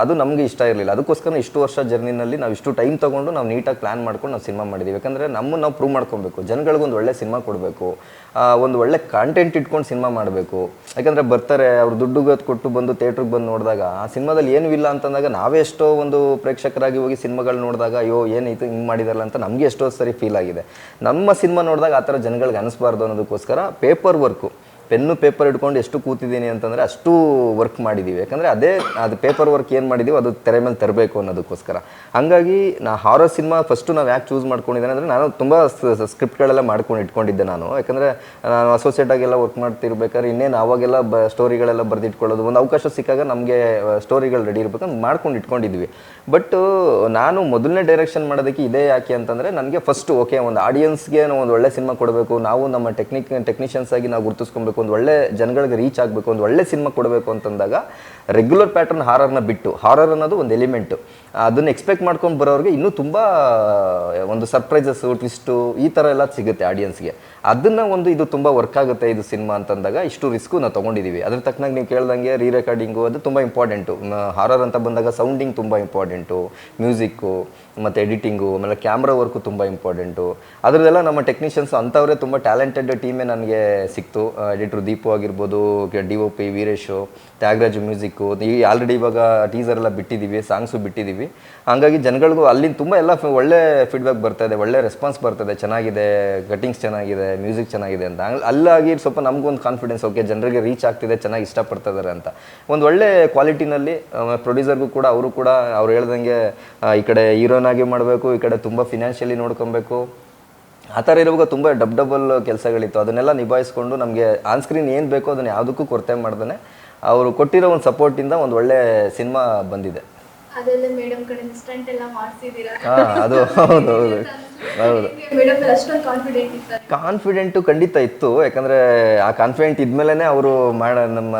ಅದು ನಮಗೆ ಇಷ್ಟ ಇರಲಿಲ್ಲ. ಅದಕ್ಕೋಸ್ಕರ ಇಷ್ಟು ವರ್ಷ ಜರ್ನಿನಲ್ಲಿ ನಾವು ಇಷ್ಟು ಟೈಮ್ ತೊಗೊಂಡು ನಾವು ನೀಟಾಗಿ ಪ್ಲ್ಯಾನ್ ಮಾಡ್ಕೊಂಡು ನಾವು ಸಿನಿಮಾ ಮಾಡಿದ್ದೀವಿ. ಯಾಕಂದರೆ ನಮ್ಮನ್ನು ನಾವು ಪ್ರೂವ್ ಮಾಡ್ಕೊಬೇಕು, ಜನಗಳಿಗೊಂದು ಒಳ್ಳೆ ಸಿನಿಮಾ ಕೊಡಬೇಕು, ಒಂದು ಒಳ್ಳೆ ಕಾಂಟೆಂಟ್ ಇಟ್ಕೊಂಡು ಸಿನಿಮಾ ಮಾಡಬೇಕು. ಯಾಕಂದರೆ ಬರ್ತಾರೆ ಅವರು ದುಡ್ಡು ಕೊಟ್ಟು ಬಂದು ಥಿಯೇಟ್ರಿಗೆ ಬಂದು ನೋಡಿದಾಗ ಆ ಸಿನಿಮಾದಲ್ಲಿ ಏನೂ ಇಲ್ಲ ಅಂತಂದಾಗ ನಾವೇ ಎಷ್ಟೋ ಒಂದು ಪ್ರೇಕ್ಷಕರಾಗಿ ಹೋಗಿ ಸಿನಿಮಾಗಳು ನೋಡಿದಾಗ ಅಯ್ಯೋ ಏನಿತ್ತು ಹಿಂಗೆ ಮಾಡಿದಾರಲ್ಲ ಅಂತ ನಮಗೆ ಎಷ್ಟೋ ಸರಿ ಫೀಲ್ ಆಗಿದೆ. ನಮ್ಮ ಸಿನಿಮಾ ನೋಡಿದಾಗ ಆ ಥರ ಜನಗಳಿಗೆ ಅನಿಸ್ಬಾರ್ದು ಅನ್ನೋದಕ್ಕೋಸ್ಕರ ಪೇಪರ್ ವರ್ಕು, ಪೆನ್ನು ಪೇಪರ್ ಹಿಡ್ಕೊಂಡು ಎಷ್ಟು ಕೂತಿದ್ದೀನಿ ಅಂತಂದರೆ ಅಷ್ಟು ವರ್ಕ್ ಮಾಡಿದ್ದೀವಿ. ಯಾಕಂದರೆ ಅದು ಪೇಪರ್ ವರ್ಕ್ ಏನು ಮಾಡಿದ್ದೀವಿ ಅದು ತೆರೆ ಮೇಲೆ ತರಬೇಕು ಅನ್ನೋದಕ್ಕೋಸ್ಕರ. ಹಾಗಾಗಿ ನಾ ಹಾರರ್ ಸಿನಿಮಾ ಫಸ್ಟು ನಾವು ಯಾಕೆ ಚೂಸ್ ಮಾಡ್ಕೊಂಡಿದ್ದೇನೆ ಅಂದರೆ, ನಾನು ತುಂಬ ಸ್ಕ್ರಿಪ್ಟ್ಗಳೆಲ್ಲ ಮಾಡ್ಕೊಂಡು ಇಟ್ಕೊಂಡಿದ್ದೆ ನಾನು. ಯಾಕಂದರೆ ನಾನು ಅಸೋಸಿಯೇಟಾಗೆಲ್ಲ ವರ್ಕ್ ಮಾಡ್ತಿರ್ಬೇಕಾದ್ರೆ ಇನ್ನೇನು ಅವಾಗೆಲ್ಲ ಸ್ಟೋರಿಗಳೆಲ್ಲ ಬರೆದಿಟ್ಕೊಳ್ಳೋದು, ಒಂದು ಅವಕಾಶ ಸಿಕ್ಕಾಗ ನಮಗೆ ಸ್ಟೋರಿಗಳು ರೆಡಿ ಇರಬೇಕಂತ ಮಾಡ್ಕೊಂಡು ಇಟ್ಕೊಂಡಿದ್ವಿ. ಬಟ್ ನಾನು ಮೊದಲನೇ ಡೈರೆಕ್ಷನ್ ಮಾಡೋದಕ್ಕೆ ಇದೇ ಯಾಕೆ ಅಂತಂದರೆ, ನನಗೆ ಫಸ್ಟು ಓಕೆ ಒಂದು ಆಡಿಯನ್ಸ್ಗೆ ನಾವು ಒಂದು ಒಳ್ಳೆ ಸಿನಿಮಾ ಕೊಡಬೇಕು, ನಾವು ನಮ್ಮ ಟೆಕ್ನಿಷಿಯನ್ಸ್ ಆಗಿ ನಾವು ಗುರುತಿಸ್ಕೊಬೇಕು, ಒಂದು ಒಳ್ಳೆ ಜನಗಳಿಗೆ ರೀಚ್ ಆಗಬೇಕು, ಒಂದು ಒಳ್ಳೆ ಸಿನಿಮಾ ಕೊಡಬೇಕು ಅಂತಂದಾಗ ರೆಗ್ಯುಲರ್ ಪ್ಯಾಟರ್ನ್ ಹಾರರ್ನ ಬಿಟ್ಟು, ಹಾರರ್ ಅನ್ನೋದು ಒಂದು ಎಲಿಮೆಂಟು, ಅದನ್ನು ಎಕ್ಸ್ಪೆಕ್ಟ್ ಮಾಡ್ಕೊಂಡು ಬರೋರಿಗೆ ಇನ್ನೂ ತುಂಬ ಒಂದು ಸರ್ಪ್ರೈಸಸ್ಸು, ಟ್ವಿಸ್ಟು ಈ ಥರ ಎಲ್ಲ ಸಿಗುತ್ತೆ ಆಡಿಯನ್ಸ್ಗೆ. ಅದನ್ನು ಒಂದು ಇದು ತುಂಬ ವರ್ಕ್ ಆಗುತ್ತೆ ಇದು ಸಿನಿಮಾ ಅಂತಂದಾಗ ಇಷ್ಟು ರಿಸ್ಕು ನಾವು ತೊಗೊಂಡಿದ್ದೀವಿ. ಅದ್ರ ತಕ್ಕನಾಗಿ ನೀವು ಕೇಳ್ದಂಗೆ ರೀರೆಕಾರ್ಡಿಂಗು ಅದು ತುಂಬ ಇಂಪಾರ್ಟೆಂಟು. ಹಾರರ್ ಅಂತ ಬಂದಾಗ ಸೌಂಡಿಂಗ್ ತುಂಬ ಇಂಪಾರ್ಟೆಂಟು, ಮ್ಯೂಸಿಕ್ಕು ಮತ್ತು ಎಡಿಟಿಂಗು, ಆಮೇಲೆ ಕ್ಯಾಮ್ರಾ ವರ್ಕು ತುಂಬ ಇಂಪಾರ್ಟೆಂಟು. ಅದರದೆಲ್ಲ ನಮ್ಮ ಟೆಕ್ನಿಷಿಯನ್ಸ್ ಅಂಥವರೇ ತುಂಬ ಟ್ಯಾಲೆಂಟೆಡ್ ಟೀಮೇ ನನಗೆ ಸಿಕ್ತು. ಎಡಿಟ್ರು ದೀಪು ಆಗಿರ್ಬೋದು, DOP ವೀರೇಶು, ತ್ಯಾಗರಾಜು ಮ್ಯೂಸಿಕ್ಕು, ಆಲ್ರೆಡಿ ಇವಾಗ ಟೀಸರ್ ಎಲ್ಲ ಬಿಟ್ಟಿದ್ದೀವಿ, ಸಾಂಗ್ಸು ಬಿಟ್ಟಿದ್ದೀವಿ. ಹಾಗಾಗಿ ಜನಗಳಿಗೂ ಅಲ್ಲಿಂದ ತುಂಬ ಎಲ್ಲ ಒಳ್ಳೆ ಫೀಡ್ಬ್ಯಾಕ್ ಬರ್ತಾಯಿದೆ, ಒಳ್ಳೆ ರೆಸ್ಪಾನ್ಸ್ ಬರ್ತಾಯಿದೆ, ಚೆನ್ನಾಗಿದೆ, ಕಟಿಂಗ್ಸ್ ಚೆನ್ನಾಗಿದೆ, ಮ್ಯೂಸಿಕ್ ಚೆನ್ನಾಗಿದೆ ಅಂತ. ಅಲ್ಲಾಗಿ ಸ್ವಲ್ಪ ನಮಗೊಂದು ಕಾನ್ಫಿಡೆನ್ಸ್, ಓಕೆ ಜನರಿಗೆ ರೀಚ್ ಆಗ್ತಿದೆ, ಚೆನ್ನಾಗಿ ಇಷ್ಟಪಡ್ತಾ ಇದ್ದಾರೆ ಅಂತ. ಒಂದು ಒಳ್ಳೆ ಕ್ವಾಲಿಟಿನಲ್ಲಿ ಪ್ರೊಡ್ಯೂಸರ್ಗೂ ಕೂಡ ಅವರು ಕೂಡ ಅವ್ರು ಹೇಳ್ದಂಗೆ ಈ ಕಡೆ ಹೀರೋನ್ ಆಗಿ ಮಾಡಬೇಕು, ಈ ಕಡೆ ತುಂಬ ಫಿನಾನ್ಷಿಯಲಿ ನೋಡ್ಕೊಬೇಕು, ಆ ಥರ ಇರುವಾಗ ತುಂಬ ಡಬಲ್ ಕೆಲಸಗಳಿತ್ತು. ಅದನ್ನೆಲ್ಲ ನಿಭಾಯಿಸ್ಕೊಂಡು ನಮಗೆ ಆನ್ ಸ್ಕ್ರೀನ್ ಏನು ಬೇಕೋ ಅದನ್ನು ಯಾವುದಕ್ಕೂ ಕೊರತೆ ಮಾಡ್ದೇ ಅವರು ಕೊಟ್ಟಿರೋ ಒಂದು ಸಪೋರ್ಟಿಂದ ಒಂದು ಒಳ್ಳೆ ಸಿನಿಮಾ ಬಂದಿದೆ. ಅದೆಲ್ಲ ಮೇಡಮ್ ಕಡೆಯಿಂದ ಸ್ಟಂಟ್ ಎಲ್ಲ ಮಾಡಿಸಿದ್ದೀರಾ? ಅದು ಹೌದು ಹೌದು ಹೌದು. ಮೇಡಮ್ ಅಷ್ಟೊಂದು ಕಾನ್ಫಿಡೆಂಟ್ ಇದ್ದಾರೆ? ಕಾನ್ಫಿಡೆಂಟು ಖಂಡಿತ ಇತ್ತು. ಯಾಕಂದರೆ ಆ ಕಾನ್ಫಿಡೆಂಟ್ ಇದ್ಮೇಲೆ ಅವರು ನಮ್ಮ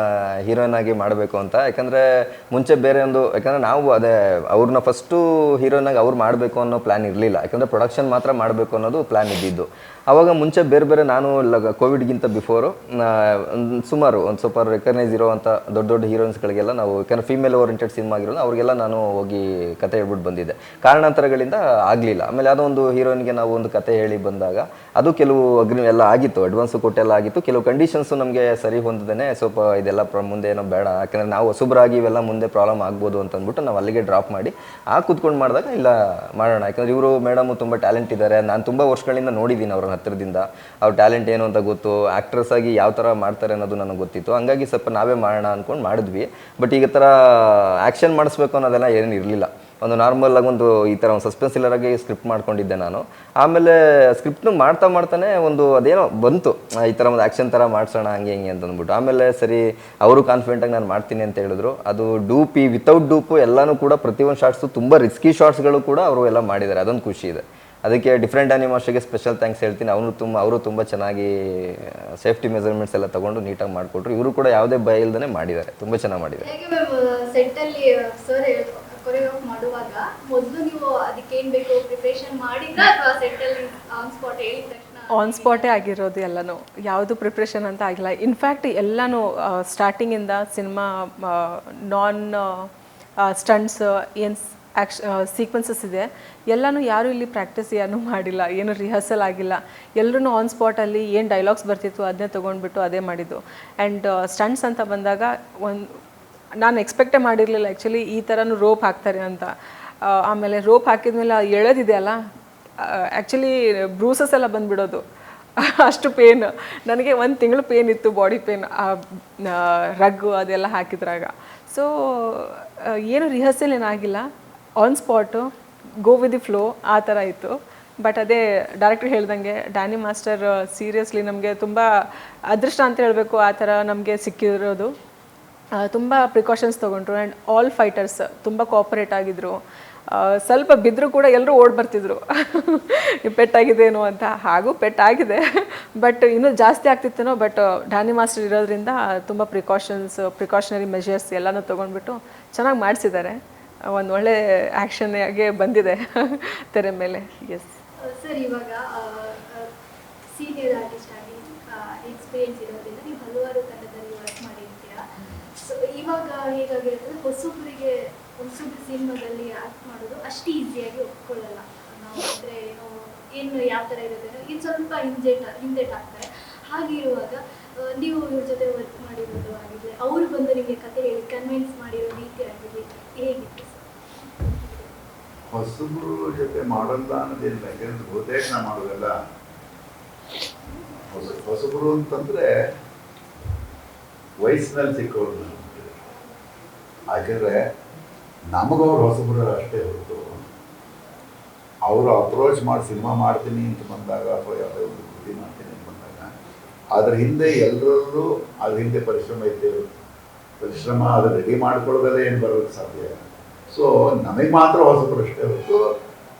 ಹೀರೋಯಿನ್ ಆಗಿ ಮಾಡಬೇಕು ಅಂತ. ಯಾಕಂದರೆ ಮುಂಚೆ ಬೇರೆ ಒಂದು, ಯಾಕಂದರೆ ನಾವು ಅದೇ ಅವ್ರನ್ನ ಫಸ್ಟು ಹೀರೋಯಿನ್ ಆಗಿ ಅವ್ರು ಮಾಡಬೇಕು ಅನ್ನೋ ಪ್ಲ್ಯಾನ್ ಇರಲಿಲ್ಲ. ಯಾಕಂದರೆ ಪ್ರೊಡಕ್ಷನ್ ಮಾತ್ರ ಮಾಡಬೇಕು ಅನ್ನೋದು ಪ್ಲ್ಯಾನ್ ಇದ್ದಿದ್ದು. ಆವಾಗ ಮುಂಚೆ ಬೇರೆ ನಾನು ಕೋವಿಡ್ಗಿಂತ ಬಿಫೋರು ಸುಮಾರು ಒಂದು ಸ್ವಲ್ಪ ರೆಕಗ್ನೈಸ್ ಇರೋವಂಥ ದೊಡ್ಡ ಹೀರೋಯಿನ್ಸ್ಗಳಿಗೆಲ್ಲ ನಾವು, ಯಾಕಂದರೆ ಫೀಮೇಲ್ ಓರಿಯೆಂಟೆಡ್ ಸಿನಿಮಾ ಆಗಿರೋದು ಅವ್ರಿಗೆಲ್ಲ ನಾನು ಹೋಗಿ ಕತೆ ಹೇಳ್ಬಿಟ್ಟು ಬಂದಿದ್ದೆ. ಕಾರಣಾಂತರಗಳಿಂದ ಆಗಲಿಲ್ಲ. ಆಮೇಲೆ ಯಾವುದೋ ಒಂದು ಹೀರೋಯಿನ್ಗೆ ನಾವು ಒಂದು ಕತೆ ಹೇಳಿ ಬಂದಾಗ ಅದು ಕೆಲವು ಎಲ್ಲ ಆಗಿತ್ತು, ಅಡ್ವಾನ್ಸು ಕೊಟ್ಟೆಲ್ಲ ಆಗಿತ್ತು. ಕೆಲವು ಕಂಡೀಷನ್ಸು ನಮಗೆ ಸರಿ ಹೊಂದದೇ ಸ್ವಲ್ಪ ಇದೆಲ್ಲ ಮುಂದೆ ಏನೋ ಬೇಡ, ಯಾಕಂದರೆ ನಾವು ಹೊಸಬ್ರಾಗಿ ಇವೆಲ್ಲ ಮುಂದೆ ಪ್ರಾಬ್ಲಮ್ ಆಗ್ಬೋದು ಅಂತ ಅಂದ್ಬಿಟ್ಟು ನಾವು ಅಲ್ಲಿಗೆ ಡ್ರಾಪ್ ಮಾಡಿ ಕೂತ್ಕೊಂಡು ಮಾಡಿದಾಗ ಇಲ್ಲ ಮಾಡೋಣ. ಯಾಕಂದರೆ ಇವರು ಮೇಡಮು ತುಂಬ ಟ್ಯಾಲೆಂಟ್ ಇದ್ದಾರೆ, ನಾನು ತುಂಬ ವರ್ಷಗಳಿಂದ ನೋಡಿದ್ದೀನಿ ಅವ್ರನ್ನ ಹತ್ತಿರದಿಂದ, ಅವ್ರ ಟ್ಯಾಲೆಂಟ್ ಏನು ಅಂತ ಗೊತ್ತು, ಆ್ಯಕ್ಟ್ರೆಸ್ ಆಗಿ ಯಾವ ಥರ ಮಾಡ್ತಾರೆ ಅನ್ನೋದು ನನಗೆ ಗೊತ್ತಿತ್ತು. ಹಂಗಾಗಿ ಸ್ವಲ್ಪ ನಾವೇ ಮಾಡೋಣ ಅಂದ್ಕೊಂಡು ಮಾಡಿದ್ವಿ. ಬಟ್ ಈಗ ಥರ ಆ್ಯಕ್ಷನ್ ಮಾಡಿಸ್ಬೇಕು ಅನ್ನೋದೆಲ್ಲ ಏನು ಇರಲಿಲ್ಲ. ಒಂದು ನಾರ್ಮಲ್ ಆಗಿ ಒಂದು ಈ ಥರ ಒಂದು ಸಸ್ಪೆನ್ಸ್ ಇಲ್ಲರಾಗಿ ಸ್ಕ್ರಿಪ್ಟ್ ಮಾಡ್ಕೊಂಡಿದ್ದೆ ನಾನು. ಆಮೇಲೆ ಸ್ಕ್ರಿಪ್ಟ್ನು ಮಾಡ್ತಾನೆ ಒಂದು ಅದೇನೋ ಬಂತು, ಈ ಥರ ಒಂದು ಆ್ಯಕ್ಷನ್ ಥರ ಮಾಡಿಸೋಣ ಹಂಗೆ ಹಿಂಗೆ ಅಂತ ಅಂದ್ಬಿಟ್ಟು. ಆಮೇಲೆ ಸರಿ ಅವರು ಕಾನ್ಫಿಡೆಂಟಾಗಿ ನಾನು ಮಾಡ್ತೀನಿ ಅಂತ ಹೇಳಿದ್ರು. ಅದು ಡೂಪಿ ವಿತೌಟ್ ಡೂಪು ಎಲ್ಲನೂ ಕೂಡ ಪ್ರತಿಯೊಂದು ಶಾರ್ಟ್ಸು ತುಂಬ ರಿಸ್ಕಿ ಶಾರ್ಟ್ಸ್ಗಳು ಕೂಡ ಅವರು ಎಲ್ಲ ಮಾಡಿದ್ದಾರೆ. ಅದೊಂದು ಖುಷಿ ಇದೆ. ಅದಕ್ಕೆ ಡಿಫ್ರೆಂಟ್ ಆನಿಮಾಸ್ಗೆ ಸ್ಪೆಷಲ್ ಥ್ಯಾಂಕ್ಸ್ ಹೇಳ್ತೀನಿ. ಅವರು ತುಂಬ ಚೆನ್ನಾಗಿ ಸೇಫ್ಟಿ ಮೆಜರ್ಮೆಂಟ್ಸ್ ಎಲ್ಲ ತೊಗೊಂಡು ನೀಟಾಗಿ ಮಾಡಿಕೊಟ್ರು. ಇವರು ಕೂಡ ಯಾವುದೇ ಭಯ ಇಲ್ಲದೇ ಮಾಡಿದ್ದಾರೆ, ತುಂಬ ಚೆನ್ನಾಗಿ ಮಾಡಿದ್ದಾರೆ. ಹೇಗೆ ಮ್ಯಾಮ್ ಸೆಟ್ಟಲ್ಲಿ ಸರ್ ಕೊರಿಯೋಗ್ರಾಫ್ ಮಾಡುವಾಗ ಮೊದಲು ನೀವು ಅದಕ್ಕೆ ಏನು ಬೇಕು ಪ್ರಿಪ್ರೇಷನ್ ಮಾಡಿದ್ರಾ ಅಥವಾ ಸೆಟ್ಟಲ್ಲಿ ಆನ್ ಸ್ಪಾಟ್ ಹೇಳಿದ ತಕ್ಷಣ? ಆನ್ ಸ್ಪಾಟೇ ಆಗಿರೋದು ಎಲ್ಲನೂ, ಯಾವುದು ಪ್ರಿಪ್ರೇಷನ್ ಅಂತ ಆಗಿಲ್ಲ. ಇನ್ಫ್ಯಾಕ್ಟ್ ಎಲ್ಲನೂ ಸ್ಟಾರ್ಟಿಂಗಿಂದ ಸಿನಿಮಾ ನಾನ್ ಸ್ಟಂಟ್ಸ್ ಏನು ಸೀಕ್ವೆನ್ಸಸ್ ಇದೆ ಎಲ್ಲನೂ ಯಾರೂ ಇಲ್ಲಿ ಪ್ರಾಕ್ಟೀಸ್ ಏನೂ ಮಾಡಿಲ್ಲ, ಏನು ರಿಹರ್ಸಲ್ ಆಗಿಲ್ಲ. ಎಲ್ಲರೂ ಆನ್ ಸ್ಪಾಟಲ್ಲಿ ಏನು ಡೈಲಾಗ್ಸ್ ಬರ್ತಿತ್ತು ಅದನ್ನೇ ತೊಗೊಂಡ್ಬಿಟ್ಟು ಅದೇ ಮಾಡಿದ್ದು. ಆ್ಯಂಡ್ ಸ್ಟಂಟ್ಸ್ ಅಂತ ಬಂದಾಗ ನಾನು ಎಕ್ಸ್ಪೆಕ್ಟೇ ಮಾಡಿರಲಿಲ್ಲ ಆ್ಯಕ್ಚುಲಿ ಈ ಥರನೂ ರೋಪ್ ಹಾಕ್ತಾರೆ ಅಂತ. ಆಮೇಲೆ ರೋಪ್ ಹಾಕಿದ್ಮೇಲೆ ಎಳೆದಿದೆಯಲ್ಲ, ಆ್ಯಕ್ಚುಲಿ ಬ್ರೂಸಸ್ ಎಲ್ಲ ಬಂದುಬಿಡೋದು, ಅಷ್ಟು ಪೇನ್. ನನಗೆ 1 ತಿಂಗಳು ಪೇನ್ ಇತ್ತು, ಬಾಡಿ ಪೇನ್, ರಗ್ಗು ಅದೆಲ್ಲ ಹಾಕಿದ್ರಾಗ. ಸೊ ಏನು ರಿಹರ್ಸಲ್ ಏನಾಗಿಲ್ಲ, on spot go with the flow ಆ ಥರ ಇತ್ತು. ಬಟ್ ಅದೇ ಡೈರೆಕ್ಟ್ರ್ ಹೇಳ್ದಂಗೆ ಡ್ಯಾನಿ ಮಾಸ್ಟರ್ ಸೀರಿಯಸ್ಲಿ ನಮಗೆ ತುಂಬ ಅದೃಷ್ಟ ಅಂತ ಹೇಳಬೇಕು, ಆ ಥರ ನಮಗೆ ಸಿಕ್ಕಿರೋದು. ತುಂಬ ಪ್ರಿಕಾಷನ್ಸ್ ತೊಗೊಂಡ್ರು. ಆ್ಯಂಡ್ ಆಲ್ ಫೈಟರ್ಸ್ ತುಂಬ ಕೋಆಪರೇಟ್ ಆಗಿದ್ದರು. ಸ್ವಲ್ಪ ಬಿದ್ದರೂ ಕೂಡ ಎಲ್ಲರೂ ಓಡಿ ಬರ್ತಿದ್ರು ಪೆಟ್ಟಾಗಿದೇನೋ ಅಂತ. ಹಾಗೂ ಪೆಟ್ಟಾಗಿದೆ, ಬಟ್ ಇನ್ನೂ ಜಾಸ್ತಿ ಆಗ್ತಿತ್ತೇನೋ. ಬಟ್ ಡ್ಯಾನಿ ಮಾಸ್ಟರ್ ಇರೋದ್ರಿಂದ ತುಂಬ ಪ್ರಿಕಾಷನರಿ ಮೆಷರ್ಸ್ ಎಲ್ಲನೂ ತೊಗೊಂಡ್ಬಿಟ್ಟು ಚೆನ್ನಾಗಿ ಮಾಡಿಸಿದ್ದಾರೆ. ಒಂದು ಒಳ್ಳೆ ಆ್ಯಕ್ಷನ್ಗೆ ಬಂದಿದೆ ತೆರೆ ಮೇಲೆ. ಎಸ್ ಸರ್, ಇವಾಗ ಸೀನಿಯರ್ ಆರ್ಟಿಸ್ಟ್ ಆಗಿ ಎಕ್ಸ್ಪೀರಿಯನ್ಸ್ ಇರೋದ್ರಿಂದ ನೀವು ಹಲವಾರು ತಂಡದಲ್ಲಿ ವರ್ಕ್ ಮಾಡಿರ್ತೀರಾ. ಸೊ ಇವಾಗ ಹೇಗಾಗಿರುತ್ತೆ, ಹೊಸಬ್ರು ಸಿನಿಮಾದಲ್ಲಿ ಆ್ಯಕ್ಟ್ ಮಾಡೋದು ಅಷ್ಟು ಈಸಿಯಾಗಿ ಒಪ್ಕೊಳ್ಳಲ್ಲ ನಾವು. ಅಂದರೆ ಏನು ಯಾವ ಥರ ಇರುತ್ತೆ, ಇದು ಸ್ವಲ್ಪ ಹಿಂದೇಟ್ ಆಗ್ತಾರೆ. ಹಾಗಿರುವಾಗ ನೀವು ಇವ್ರ ಜೊತೆ ವರ್ಕ್ ಮಾಡಿರೋದು ಆಗಿರಲಿ, ಅವರು ಬಂದು ನಿಮಗೆ ಕತೆ ಹೇಳಿ ಕನ್ವಿನ್ಸ್ ಮಾಡಿರೋ ರೀತಿ ಆಗಿರಲಿ, ಹೇಗಿತ್ತು ಸರ್? ಹೊಸಬ್ರು ಜೊತೆ ಮಾಡಲ್ಲ ಅನ್ನೋದೇನಿಲ್ಲ. ಯಾಕೆಂದ್ರೆ ಬಹುತೇಕ ನಾ ಮಾಡೋದೆಲ್ಲ ಹೊಸಬ್ರು ಅಂತಂದ್ರೆ ವಯಸ್ಸಿನಲ್ಲಿ ಸಿಕ್ಕವ್ರು. ಯಾಕೆಂದ್ರೆ ನಮಗವ್ರು ಹೊಸಬ್ರು ಅಷ್ಟೇ ಹೊರತು ಅವರು ಅಪ್ರೋಚ್ ಮಾಡಿ ಸಿನಿಮಾ ಮಾಡ್ತೀನಿ ಅಂತ ಬಂದಾಗ ಅಥವಾ ಯಾವುದೇ ಒಂದು ಕೃತಿ ಮಾಡ್ತೀನಿ ಅಂತ ಬಂದಾಗ ಅದ್ರ ಹಿಂದೆ ಎಲ್ಲರಲ್ಲೂ ಅದ್ರ ಹಿಂದೆ ಪರಿಶ್ರಮ ಇದ್ದೇವೆ. ಪರಿಶ್ರಮ ಅದು ರೆಡಿ ಮಾಡ್ಕೊಳ್ಳೋದಲ್ಲೇ ಏನು ಬರೋಕ್ಕೆ ಸಾಧ್ಯ. ಸೊ ನಮಗೆ ಮಾತ್ರ ಹೊಸಬ್ರು ಅಷ್ಟೇ ಹೊರತು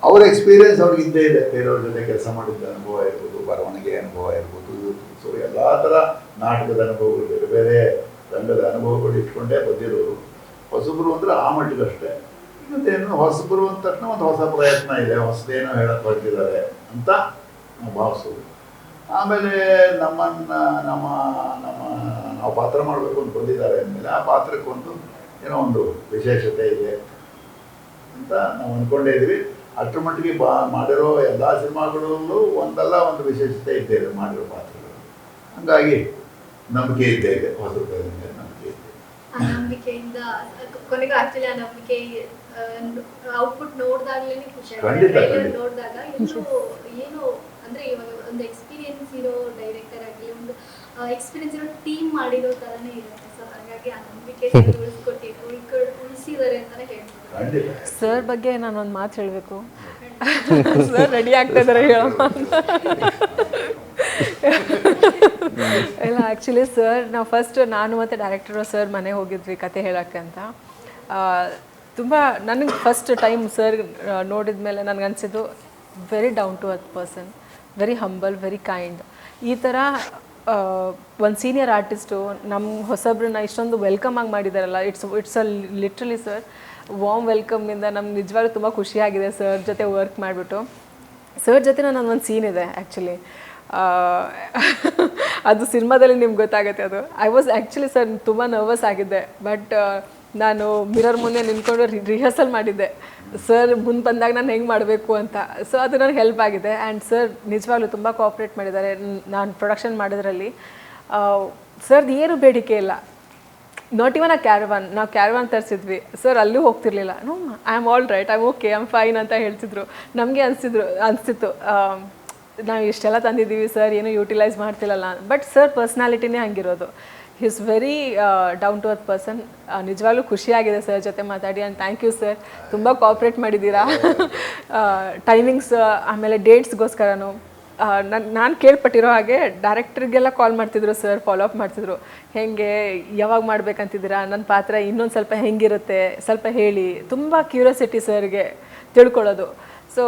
ಅವ್ರ ಎಕ್ಸ್ಪೀರಿಯನ್ಸ್ ಅವ್ರಿಗೆ ಇದ್ದೇ ಇದೆ. ಬೇರೆಯವ್ರ ಜೊತೆ ಕೆಲಸ ಮಾಡಿದ್ದ ಅನುಭವ ಇರ್ಬೋದು, ಬರವಣಿಗೆ ಅನುಭವ ಇರ್ಬೋದು. ಸೊ ಎಲ್ಲ ಥರ ನಾಟಕದ ಅನುಭವಗಳು, ಬೇರೆ ಬೇರೆ ರಂಗದ ಅನುಭವಗಳು ಇಟ್ಕೊಂಡೇ ಬಂದಿರೋರು. ಹೊಸಬ್ರು ಅಂದರೆ ಆ ಮಟ್ಟಿಗಷ್ಟೇ. ಇವತ್ತೇನು ಹೊಸಬ್ರು ಅಂದ ತಕ್ಷಣ ಒಂದು ಹೊಸ ಪ್ರಯತ್ನ ಇದೆ, ಹೊಸದೇನೋ ಹೇಳಕ್ಕೆ ಹೊರಟಿದ್ದಾರೆ ಅಂತ ನಾವು ಭಾವಿಸೋದು. ಆಮೇಲೆ ನಾವು ಪಾತ್ರ ಮಾಡಬೇಕು ಅಂತ ಬಂದಿದ್ದಾರೆ ಅಂದಮೇಲೆ ಆ ಪಾತ್ರಕ್ಕೊಂದು ಏನೋ ಒಂದು ವಿಶೇಷತೆ ಇದೆ ಅಂತ ನಾವು ಅಂದ್ಕೊಂಡೇ ಇದ್ವಿ. ಅಷ್ಟರ ಮಟ್ಟಿಗೆ ಮಾಡಿರೋ ಎಲ್ಲ ಸಿನಿಮಾಗಳಲ್ಲೂ ಒಂದಲ್ಲ ಒಂದು ವಿಶೇಷತೆ ಇದ್ದೇ ಇದೆ ಮಾಡಿರೋ ಪಾತ್ರಗಳು. ಹಾಗಾಗಿ ನಂಬಿಕೆ ಇದ್ದೇ ಇದೆ, ಹೊಸಬ್ರ ನಂಬಿಕೆ ಇದೆ. ಆ ನಂಬಿಕೆಯಿಂದ ಕೊನೆಗೂ ಆಕ್ಚುಲಿ ಆ ನಂಬಿಕೆ ಔಟ್ಪುಟ್ ನೋಡಿದಾಗ್ಲೇ ಖುಷಿ ಆಗುತ್ತೆ. ನೋಡಿದಾಗ ಏನು ಅಂದರೆ ಇವಾಗ ಒಂದು ಎಕ್ಸ್ಪೀರಿಯನ್ಸ್ ಇರೋ ಡೈರೆಕ್ಟರ್ ಆಗಲಿ, ಒಂದು ಎಕ್ಸ್ಪೀರಿಯನ್ಸ್ ಇರೋ ಟೀಮ್ ಮಾಡಿರೋ ಥರನೇ ಇರುತ್ತೆ. ಸೊ ಹಾಗಾಗಿ ಆ ನಂಬಿಕೆ ಉಳಿಸಿದ್ದಾರೆ ಅಂತಲೇ ಹೇಳ್ಬೋದು. ಖಂಡಿತ. ಸರ್ ಬಗ್ಗೆ ನಾನು ಒಂದು ಮಾತು ಹೇಳಬೇಕು. ಸರ್ ರೆಡಿ ಆಗ್ತಾ ಇದ್ದಾರೆ ಹೇಳಮ್ಮ. ಇಲ್ಲ ಆ್ಯಕ್ಚುಲಿ ಸರ್ ನಾವು ಫಸ್ಟ್ ನಾನು ಮತ್ತು ಡೈರೆಕ್ಟರು ಸರ್ ಮನೆ ಹೋಗಿದ್ವಿ ಕತೆ ಹೇಳೋಕ್ಕೆ ಅಂತ. ತುಂಬ ನನಗೆ ಫಸ್ಟ್ ಟೈಮ್ ಸರ್ ನೋಡಿದ ಮೇಲೆ ನನಗನ್ಸಿದ್ದು very down to earth person, very humble, very kind. ಈ ಥರ ಒಂದು ಸೀನಿಯರ್ ಆರ್ಟಿಸ್ಟು ನಮ್ಮ ಹೊಸಬ್ರನ್ನ ಇಷ್ಟೊಂದು ವೆಲ್ಕಮ್ ಆಗಿ ಮಾಡಿದಾರಲ್ಲ, it's a literally sir warm ವೆಲ್ಕಮ್ಮಿಂದ ನಮ್ಗೆ ನಿಜವಾಗ್ಲೂ ತುಂಬ ಖುಷಿಯಾಗಿದೆ ಸರ್ ಜೊತೆ ವರ್ಕ್ ಮಾಡಿಬಿಟ್ಟು. ಸರ್ ಜೊತೆ ನನ್ನ ಒಂದು ಸೀನ್ ಇದೆ ಆ್ಯಕ್ಚುಲಿ, ಅದು ಸಿನಿಮಾದಲ್ಲಿ ನಿಮ್ಗೆ ಗೊತ್ತಾಗುತ್ತೆ. ಅದು ಐ ವಾಸ್ ಆ್ಯಕ್ಚುಲಿ ಸರ್ ತುಂಬ ನರ್ವಸ್ ಆಗಿದ್ದೆ, ಬಟ್ ನಾನು ಮಿರರ್ ಮುಂದೆ ನಿಂತ್ಕೊಂಡು ರಿಹರ್ಸಲ್ ಮಾಡಿದ್ದೆ ಸರ್ ಮುಂದೆ ಬಂದಾಗ ನಾನು ಹೆಂಗೆ ಮಾಡಬೇಕು ಅಂತ. ಸೊ ಅದು ನನಗೆ ಹೆಲ್ಪ್ ಆಗಿದೆ. ಆ್ಯಂಡ್ ಸರ್ ನಿಜವಾಗ್ಲೂ ತುಂಬ ಕೋಆಪ್ರೇಟ್ ಮಾಡಿದ್ದಾರೆ ನಾನು ಪ್ರೊಡಕ್ಷನ್ ಮಾಡೋದ್ರಲ್ಲಿ. ಸರ್ದು ಏನು ಬೇಡಿಕೆ ಇಲ್ಲ. ನಾಟ್ ಇವನ್ ನಾವು ಕ್ಯಾರವಾನ್ ತರಿಸಿದ್ವಿ, ಸರ್ ಅಲ್ಲೂ ಹೋಗ್ತಿರ್ಲಿಲ್ಲ. No I am all right, I am okay, I am fine ಅಂತ ಹೇಳ್ತಿದ್ರು. ನಮಗೆ ಅನಿಸ್ತಿತ್ತು ನಾವು ಇಷ್ಟೆಲ್ಲ ತಂದಿದ್ದೀವಿ ಸರ್ ಏನೂ ಯೂಟಿಲೈಸ್ ಮಾಡ್ತಿಲ್ಲಲ್ಲ. ಬಟ್ ಸರ್ ಪರ್ಸ್ನಾಲಿಟಿನೇ ಹಂಗಿರೋದು. He is very down to earth person. ನಿಜವಾಗ್ಲೂ ಖುಷಿಯಾಗಿದೆ ಸರ್ ಜೊತೆ ಮಾತಾಡಿ. ಆ್ಯಂಡ್ ಥ್ಯಾಂಕ್ ಯು ಸರ್, ತುಂಬ ಕೋಆಪ್ರೇಟ್ ಮಾಡಿದ್ದೀರಾ. ಟೈಮಿಂಗ್ಸ್ ಆಮೇಲೆ ಡೇಟ್ಸ್ಗೋಸ್ಕರನೂ ನಾನು ಕೇಳ್ಪಟ್ಟಿರೋ ಹಾಗೆ ಡೈರೆಕ್ಟ್ರಿಗೆಲ್ಲ ಕಾಲ್ ಮಾಡ್ತಿದ್ರು ಸರ್, ಫಾಲೋ ಅಪ್ ಮಾಡ್ತಿದ್ರು. ಹೇಗೆ ಯಾವಾಗ ಮಾಡ್ಬೇಕಂತಿದ್ದೀರಾ, ನನ್ನ ಪಾತ್ರ ಇನ್ನೊಂದು ಸ್ವಲ್ಪ ಹೆಂಗಿರುತ್ತೆ ಸ್ವಲ್ಪ ಹೇಳಿ. ತುಂಬ ಕ್ಯೂರಿಯಾಸಿಟಿ ಸರ್ಗೆ ತಿಳ್ಕೊಳ್ಳೋದು. ಸೊ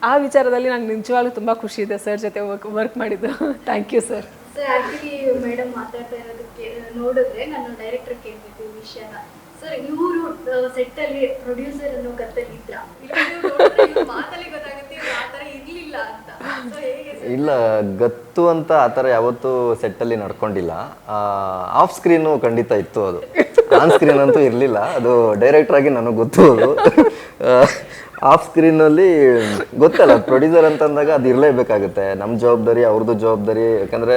ಆ ವಿಚಾರದಲ್ಲಿ ನಂಗೆ ನಿಜವಾಗ್ಲೂ ತುಂಬ ಖುಷಿ ಇದೆ ಸರ್ ಜೊತೆ ವರ್ಕ್ ಮಾಡಿದ್ದು. Thank you sir. Sir actually madam ಮಾತಾಡ್ತಾ ಇರೋದಕ್ಕೆ ನೋಡಿದ್ರೆ ನಾನು ಡೈರೆಕ್ಟರ್ ಕೇಳಬೇಕು ಈ ವಿಷಯನ. ಸರ್ ಇವರು ಸೆಟ್ಟಲ್ಲಿ ಪ್ರೊಡ್ಯೂಸರ್ ಅನ್ನೋ ಕತ್ತಲ್ಲಿ ಇದ್ರ, ಮಾತಲ್ಲಿ ಗೊತ್ತಾಗುತ್ತೆ ಆ ಥರ ಇರಲಿಲ್ಲ ಅಂತ. ಸೊ ಹೇಗೆ ಇಲ್ಲ, ಗತ್ತು ಅಂತ ಆ ಥರ ಯಾವತ್ತೂ ಸೆಟ್ಟಲ್ಲಿ ನಡ್ಕೊಂಡಿಲ್ಲ. ಆಫ್ ಸ್ಕ್ರೀನು ಖಂಡಿತ ಇತ್ತು, ಅದು ಆನ್ ಸ್ಕ್ರೀನ್ ಅಂತೂ ಇರಲಿಲ್ಲ. ಅದು ಡೈರೆಕ್ಟ್ರಾಗಿ ನನಗೆ ಗೊತ್ತು. ಅದು ಆಫ್ ಸ್ಕ್ರೀನಲ್ಲಿ ಗೊತ್ತಲ್ಲ, ಪ್ರೊಡ್ಯೂಸರ್ ಅಂತಂದಾಗ ಅದು ಇರಲೇಬೇಕಾಗುತ್ತೆ. ನಮ್ಮ ಜವಾಬ್ದಾರಿ, ಅವ್ರದ್ದು ಜವಾಬ್ದಾರಿ. ಯಾಕಂದರೆ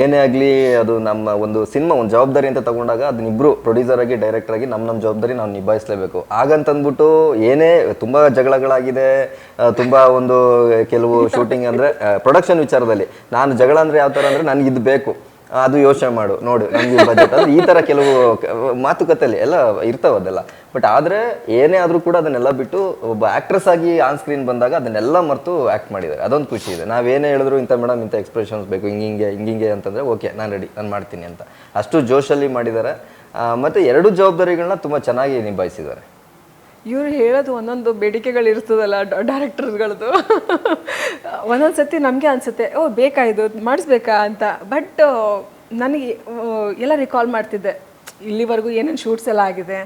ಏನೇ ಆಗಲಿ ಅದು ನಮ್ಮ ಒಂದು ಸಿನಿಮಾ ಒಂದು ಜವಾಬ್ದಾರಿ ಅಂತ ತಗೊಂಡಾಗ ಅದನ್ನಿಬ್ಬರು ಪ್ರೊಡ್ಯೂಸರ್ ಆಗಿ ಡೈರೆಕ್ಟರ್ ಆಗಿ ನಮ್ಮ ಜವಾಬ್ದಾರಿ ನಾವು ನಿಭಾಯಿಸಲೇಬೇಕು. ಹಾಗಂತಂದ್ಬಿಟ್ಟು ಏನೇ ತುಂಬ ಜಗಳಗಳಾಗಿದೆ, ತುಂಬ ಒಂದು ಕೆಲವು ಶೂಟಿಂಗ್ ಅಂದರೆ ಪ್ರೊಡಕ್ಷನ್ ವಿಚಾರದಲ್ಲಿ ನಾನು ಜಗಳ ಅಂದರೆ ಯಾವ ಥರ ಅಂದರೆ ನನಗೆ ಇದು ಬೇಕು, ಅದು ಯೋಚನೆ ಮಾಡು, ನೋಡು ನಮ್ಗೆ ಬಜೆಟ್, ಅದು ಈ ಥರ ಕೆಲವು ಮಾತುಕತೆಯಲ್ಲಿ ಎಲ್ಲ ಇರ್ತಾವೆ ಅದೆಲ್ಲ. ಬಟ್ ಆದರೆ ಏನೇ ಆದರೂ ಕೂಡ ಅದನ್ನೆಲ್ಲ ಬಿಟ್ಟು ಒಬ್ಬ ಆ್ಯಕ್ಟ್ರೆಸ್ ಆಗಿ ಆನ್ ಸ್ಕ್ರೀನ್ ಬಂದಾಗ ಅದನ್ನೆಲ್ಲ ಮರೆತು ಆ್ಯಕ್ಟ್ ಮಾಡಿದ್ದಾರೆ. ಅದೊಂದು ಖುಷಿ ಇದೆ. ನಾವೇನೇ ಹೇಳಿದ್ರು ಇಂಥ ಮೇಡಮ್ ಇಂಥ ಎಕ್ಸ್ಪ್ರೆಷನ್ಸ್ ಬೇಕು, ಹಿಂಗಿಂಗೆ ಅಂತಂದರೆ ಓಕೆ ನಾನು ರೆಡಿ, ನಾನು ಮಾಡ್ತೀನಿ ಅಂತ ಅಷ್ಟು ಜೋಶಲ್ಲಿ ಮಾಡಿದ್ದಾರೆ. ಮತ್ತು ಎರಡೂ ಜವಾಬ್ದಾರಿಗಳನ್ನ ತುಂಬ ಚೆನ್ನಾಗಿ ನಿಭಾಯಿಸಿದ್ದಾರೆ. ಇವ್ರು ಹೇಳೋದು ಒಂದೊಂದು ಬೇಡಿಕೆಗಳು ಇರ್ತದಲ್ಲ ಡೈರೆಕ್ಟರ್ಗಳದ್ದು. ಒಂದೊಂದು ಸತಿ ನಮಗೆ ಅನಿಸುತ್ತೆ ಓ ಬೇಕಾ ಇದು ಮಾಡಿಸ್ಬೇಕಾ ಅಂತ. ಬಟ್ ನನಗೆ ಎಲ್ಲ ರಿಕಾಲ್ ಮಾಡ್ತಿದ್ದೆ ಇಲ್ಲಿವರೆಗೂ ಏನೇನು ಶೂಟ್ಸ್ ಎಲ್ಲ ಆಗಿದೆ,